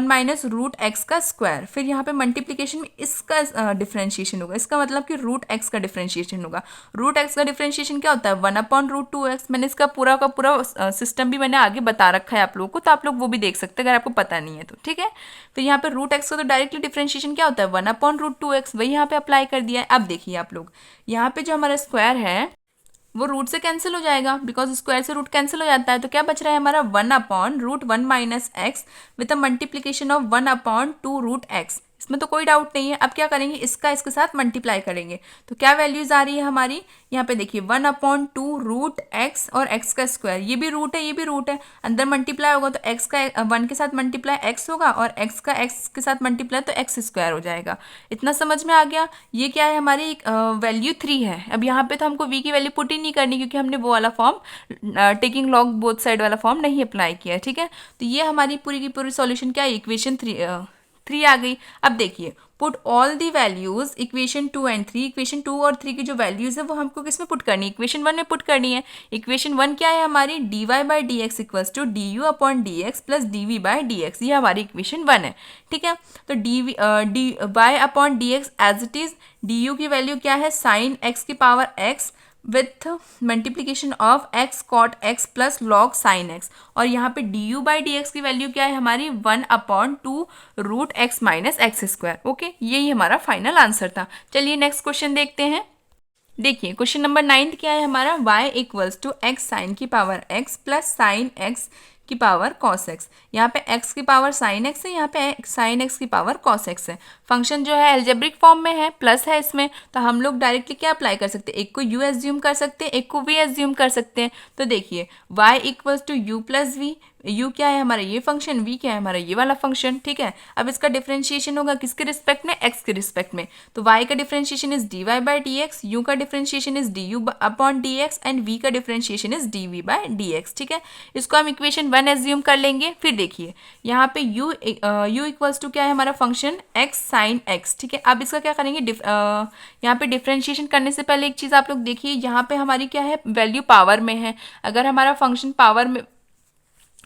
minus root x का स्क्वायर, फिर यहाँ पे मल्टीप्लीकेशन में इसका डिफ्रेंशिएशन होगा, इसका मतलब कि रूट एक्स का डिफ्रेंशिएशन होगा। रूट एक्स का डिफ्रेंशिएशन क्या होता है, 1 अपॉन रूट 2x। मैंने इसका पूरा का पूरा सिस्टम भी मैंने आगे बता रखा है आप लोगों को, तो आप लोग वो भी देख सकते हैं अगर आपको पता नहीं है तो, ठीक है। फिर यहाँ पे रूट एक्स का तो डायरेक्टली डिफ्रेंशिएशन क्या होता है, 1 अपॉन रूट 2x, वही यहाँ पे अप्लाई कर दिया है। अब देखिए आप लोग, यहाँ पे जो हमारा स्क्वायर है वो रूट से कैंसिल हो जाएगा, बिकॉज स्क्वायर से रूट कैंसिल हो जाता है, तो क्या बच रहा है हमारा 1 upon root 1 minus x with a multiplication of 1 upon 2 root x. इसमें तो कोई डाउट नहीं है। अब क्या करेंगे, इसका इसके साथ मल्टीप्लाई करेंगे, तो क्या वैल्यूज आ रही है हमारी, यहाँ पे देखिए 1 अपॉन 2 रूट एक्स और एक्स का स्क्वायर, ये भी रूट है ये भी रूट है, अंदर मल्टीप्लाई होगा तो एक्स का 1 के साथ मल्टीप्लाई एक्स होगा और एक्स का एक्स के साथ मल्टीप्लाई तो एक्स स्क्वायर हो जाएगा। इतना समझ में आ गया। ये क्या है, हमारी वैल्यू 3 है। अब यहाँ पे तो हमको v की वैल्यू पुट ही नहीं करनी क्योंकि हमने वो वाला form taking log both side वाला फॉर्म नहीं अप्लाई किया है, ठीक है। तो ये हमारी पूरी की पूरी सॉल्यूशन क्या है, इक्वेशन 3 आ गई। अब देखिए put all the values equation 2 and 3, equation 2 और 3 की जो वैल्यूज है वो हमको किस में पुट करनी है, इक्वेशन 1 में पुट करनी है। इक्वेशन 1 क्या है हमारी, dy by D x equals to d u upon d x plus d v by D x, ये हमारी इक्वेशन 1 है। ठीक है, तो d y upon d x as it is, d u की वैल्यू क्या है, साइन एक्स की power x with multiplication of x cot x plus log sine x, और यहाँ पे d u by D x की वैल्यू क्या है हमारी 1/2 root x minus x square. Okay, यही हमारा फाइनल आंसर था। चलिए नेक्स्ट क्वेश्चन देखते हैं। देखिए क्वेश्चन नंबर 9 क्या है हमारा, y equals to x sine की power x plus sine x की पावर कॉस एक्स। यहाँ पे x की पावर साइन एक्स है, यहाँ पे साइन एक्स की पावर कॉस एक्स है। फंक्शन जो है एल्जेब्रिक फॉर्म में है, प्लस है इसमें, तो हम लोग डायरेक्टली क्या अप्लाई कर सकते हैं, एक को u एज्यूम कर सकते हैं, एक को v एज्यूम कर सकते हैं। तो देखिए y equals to u plus v, u क्या है हमारा ये फंक्शन, v क्या है हमारा ये वाला फंक्शन। ठीक है, अब इसका डिफरेंशिएशन होगा किसके रिस्पेक्ट में, x के रिस्पेक्ट में। तो y का differentiation is dy by D x, u का differentiation is du upon d x and v का differentiation is dv by D x. ठीक है, इसको हम इक्वेशन 1 एज्यूम कर लेंगे। फिर देखिए यहाँ पे u इक्वल्स टू क्या है हमारा फंक्शन x साइन x। ठीक है, अब इसका क्या करेंगे, यहाँ पे डिफरेंशिएशन करने से पहले एक चीज़ आप लोग देखिए, यहाँ पे हमारी क्या है वैल्यू पावर में है। अगर हमारा फंक्शन पावर में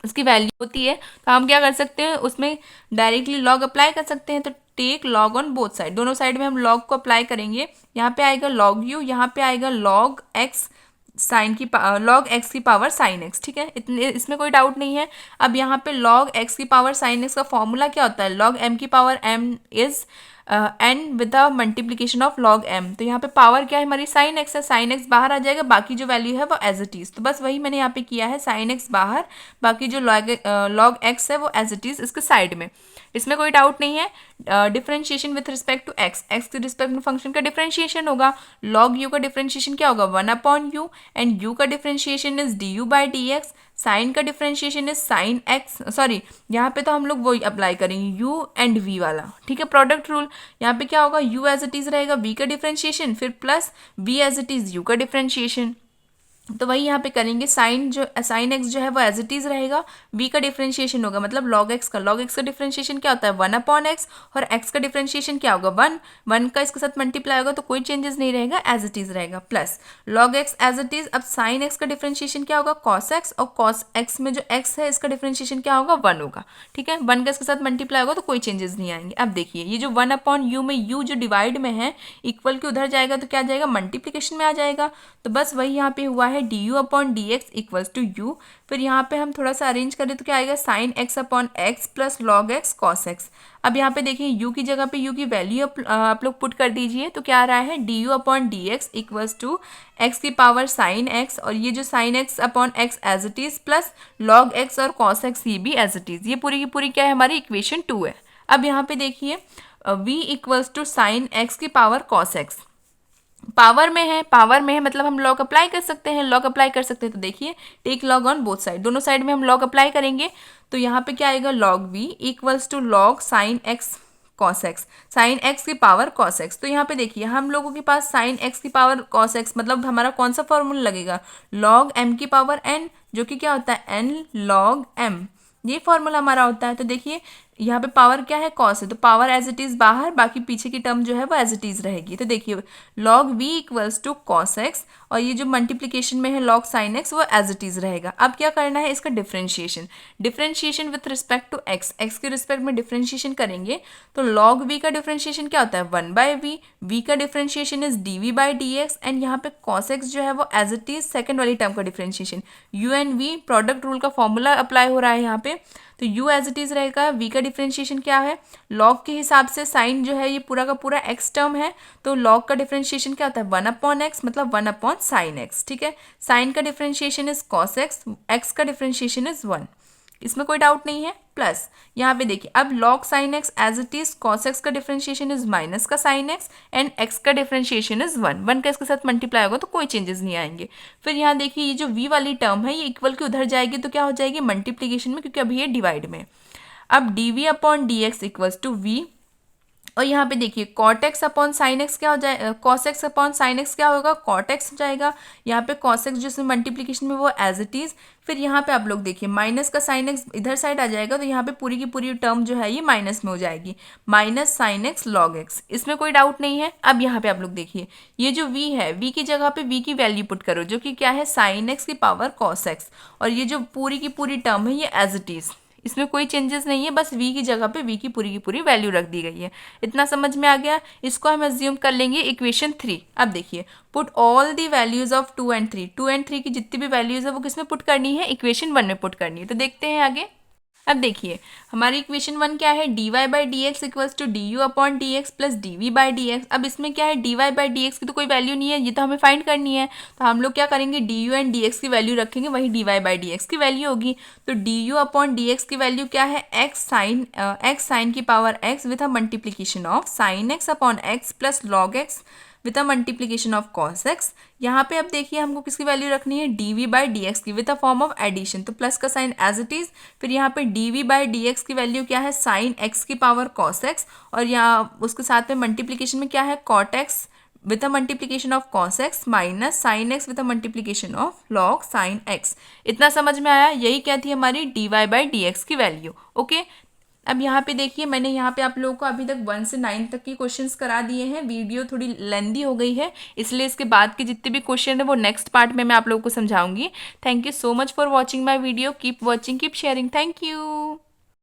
उसकी वैल्यू होती है तो हम क्या कर सकते हैं, उसमें डायरेक्टली लॉग अप्लाई कर सकते हैं। तो take log on both side, दोनों साइड में हम लॉग को अप्लाई करेंगे। यहाँ पे आएगा लॉग यू, यहाँ पे आएगा लॉग एक्स साइन की लॉग एक्स की पावर साइन एक्स। ठीक है, इतने इसमें कोई डाउट नहीं है। अब यहाँ पे लॉग एक्स की पावर साइन एक्स का फॉर्मूला क्या होता है, लॉग एम की power m is n with the multiplication of log m. तो यहाँ पे पावर क्या है हमारी साइन एक्स है, साइन एक्स बाहर आ जाएगा, बाकी जो वैल्यू है वो एज इट इज। तो बस वही मैंने यहाँ पे किया है, साइन एक्स बाहर, बाकी जो लॉग एक्स है वो एज इट इज इसके साइड में, इसमें कोई डाउट नहीं है। Differentiation with respect to x, x के रिस्पेक्ट में फंक्शन का डिफरेंशिएशन होगा। लॉग यू का डिफरेंशिएशन क्या होगा 1/u, एंड यू का differentiation is d u by D x, sine का differentiation is sine x, sorry यहाँ पे तो हम लोग वही अप्लाई करेंगे u एंड v वाला। ठीक है, प्रोडक्ट रूल, यहाँ पे क्या होगा u एज इट इज रहेगा, v का डिफरेंशिएशन फिर plus v as it is u का डिफरेंशिएशन। तो वही यहाँ पे करेंगे, साइन एक्स जो है वो एज इट इज रहेगा, v का डिफरेंशिएशन होगा मतलब लॉग एक्स का, लॉग एक्स का डिफरेंशिएशन क्या होता है 1/x, और x का डिफरेंशिएशन क्या होगा 1 का इसके साथ मल्टीप्लाई होगा तो कोई चेंजेस नहीं रहेगा, एज इट इज रहेगा, plus log x as it is. अब साइन एक्स का डिफरेंशिएशन क्या होगा कॉस एक्स, और कॉस एक्स में जो x है इसका डिफरेंशिएशन क्या होगा 1 होगा। ठीक है, 1 का इसके साथ मल्टीप्लाई होगा तो कोई चेंजेस नहीं आएंगे। अब देखिए ये जो 1/u में u जो डिवाइड में है इक्वल के उधर जाएगा तो क्या जाएगा मल्टीप्लीकेशन में आ जाएगा। तो बस वही यहाँ पे हुआ है d u upon d x equals to u. फिर यहाँ पे हम थोड़ा सा अरेंज करें तो क्या आएगा sine x upon x plus log x cos x. अब यहाँ पे देखिए यू की जगह पे यू की वैल्यू आप लोग पुट कर दीजिए तो क्या आ रहा है d u upon d x equals to x की पावर साइन एक्स, और ये जो sine x upon x as it is plus log x और कॉस एक्स ये भी एज इट इज। ये पूरी की पूरी क्या है हमारी इक्वेशन 2 है। अब यहाँ पे देखिए v equals to sine x की पावर कॉस एक्स, पावर में है मतलब हम लॉग अप्लाई कर सकते हैं, तो देखिए take log on both side, दोनों साइड में हम लॉग अप्लाई करेंगे। तो यहाँ पे क्या आएगा log v equals to log sine x cos x, sine x की पावर कॉस एक्स। तो यहाँ पे देखिए हम लोगों के पास साइन एक्स की पावर कॉस एक्स मतलब हमारा कौन सा फॉर्मूला लगेगा लॉग m की पावर n, जो कि क्या होता है n लॉग m, ये फॉर्मूला हमारा होता है। तो देखिए यहाँ पे पावर क्या है कॉस है, तो पावर एज इट इज बाहर, बाकी पीछे की टर्म जो है वो एज इट इज रहेगी। तो देखिए log v equals to cos x, और ये जो मल्टीप्लीकेशन में है लॉग साइन एक्स वो एज इट इज रहेगा। अब क्या करना है इसका differentiation with respect to x, x के रिस्पेक्ट में डिफरेंशिएशन करेंगे तो लॉग v का डिफरेंशिएशन क्या होता है 1/v, v का differentiation is dv by D x, and यहाँ पे कॉस एक्स जो है वो एज इट इज सेकेंड वाली टर्म का differentiation u and v, product rule का फॉर्मूला अप्लाई हो रहा है यहाँ पे। तो u एज इट इज रहेगा, v का डिफरेंशिएशन क्या है लॉग के हिसाब से, साइन जो है ये पूरा का पूरा x टर्म है तो लॉग का डिफरेंशिएशन क्या होता है 1/x मतलब 1/sin x। ठीक है, साइन का differentiation is cos x, x का डिफरेंशिएशन इज 1, इसमें कोई डाउट नहीं है। प्लस यहाँ पे देखिए अब log sine x as it is, cos x का डिफरेंशिएशन इज माइनस का साइन एक्स, एंड एक्स का डिफरेंशिएशन इज 1 का इसके साथ मल्टीप्लाई होगा तो कोई चेंजेस नहीं आएंगे। फिर यहाँ देखिए ये जो v वाली टर्म है ये इक्वल के उधर जाएगी तो क्या हो जाएगी मल्टीप्लीकेशन में, क्योंकि अभी ये डिवाइड में। अब d v upon d x equals to v, और यहाँ पे देखिए cot x upon sine x क्या हो जाए, cos x upon sine x क्या होगा, कॉट एक्स हो जाएगा। यहाँ पे कॉस एक्स जिसमें मल्टीप्लीकेशन में वो एज इट इज। फिर यहाँ पे आप लोग देखिए माइनस का साइन एक्स इधर साइड आ जाएगा, तो यहाँ पे पूरी की पूरी टर्म जो है ये माइनस में हो जाएगी, minus sine x log x. इसमें कोई डाउट नहीं है। अब यहाँ पे आप लोग देखिए ये जो v है, v की जगह पे v की वैल्यू पुट करो, जो कि क्या है साइन एक्स की पावर कॉस एक्स, और ये जो पूरी की पूरी टर्म है ये एज इट इज, इसमें कोई चेंजेस नहीं है, बस v की जगह पे v की पूरी वैल्यू रख दी गई है। इतना समझ में आ गया। इसको हम एज्यूम कर लेंगे इक्वेशन 3। अब देखिए put all the values of 2 and 3, 2 and 3 की जितनी भी वैल्यूज है वो किस में पुट करनी है, इक्वेशन 1 में पुट करनी है। तो देखते हैं आगे। अब देखिए हमारी इक्वेशन 1 क्या है, dy by D x equals to d u upon d x plus d v by D x. अब इसमें क्या है, dy बाई डी एक्स की तो कोई वैल्यू नहीं है, ये तो हमें फाइंड करनी है। तो हम लोग क्या करेंगे, d u and d x की वैल्यू रखेंगे, वही dy बाई डी एक्स की वैल्यू होगी। तो d u upon d x की वैल्यू क्या है, एक्स साइन की power x with a multiplication of sine x upon x plus log x with a multiplication of cos x. यहाँ पे अब देखिए हमको किसकी वैल्यू रखनी है, d v by D x की with a form of addition, तो प्लस का साइन एज इट इज। फिर यहाँ पे d v by D x की वैल्यू क्या है, साइन एक्स की पावर कॉस एक्स, और यहाँ उसके साथ में मल्टीप्लीकेशन में क्या है, cot x with a multiplication of cos x minus sine x with a multiplication of log sine x. इतना समझ में आया। यही क्या थी हमारी d y by D x की वैल्यू। ओके, अब यहाँ पे देखिए मैंने यहाँ पे आप लोगों को अभी तक 1 से 9 तक की क्वेश्चंस करा दिए हैं। वीडियो थोड़ी लेंदी हो गई है, इसलिए इसके बाद के जितने भी क्वेश्चन है वो नेक्स्ट पार्ट में मैं आप लोगों को समझाऊंगी। Thank you so much for watching my video. Keep watching, keep sharing. Thank you.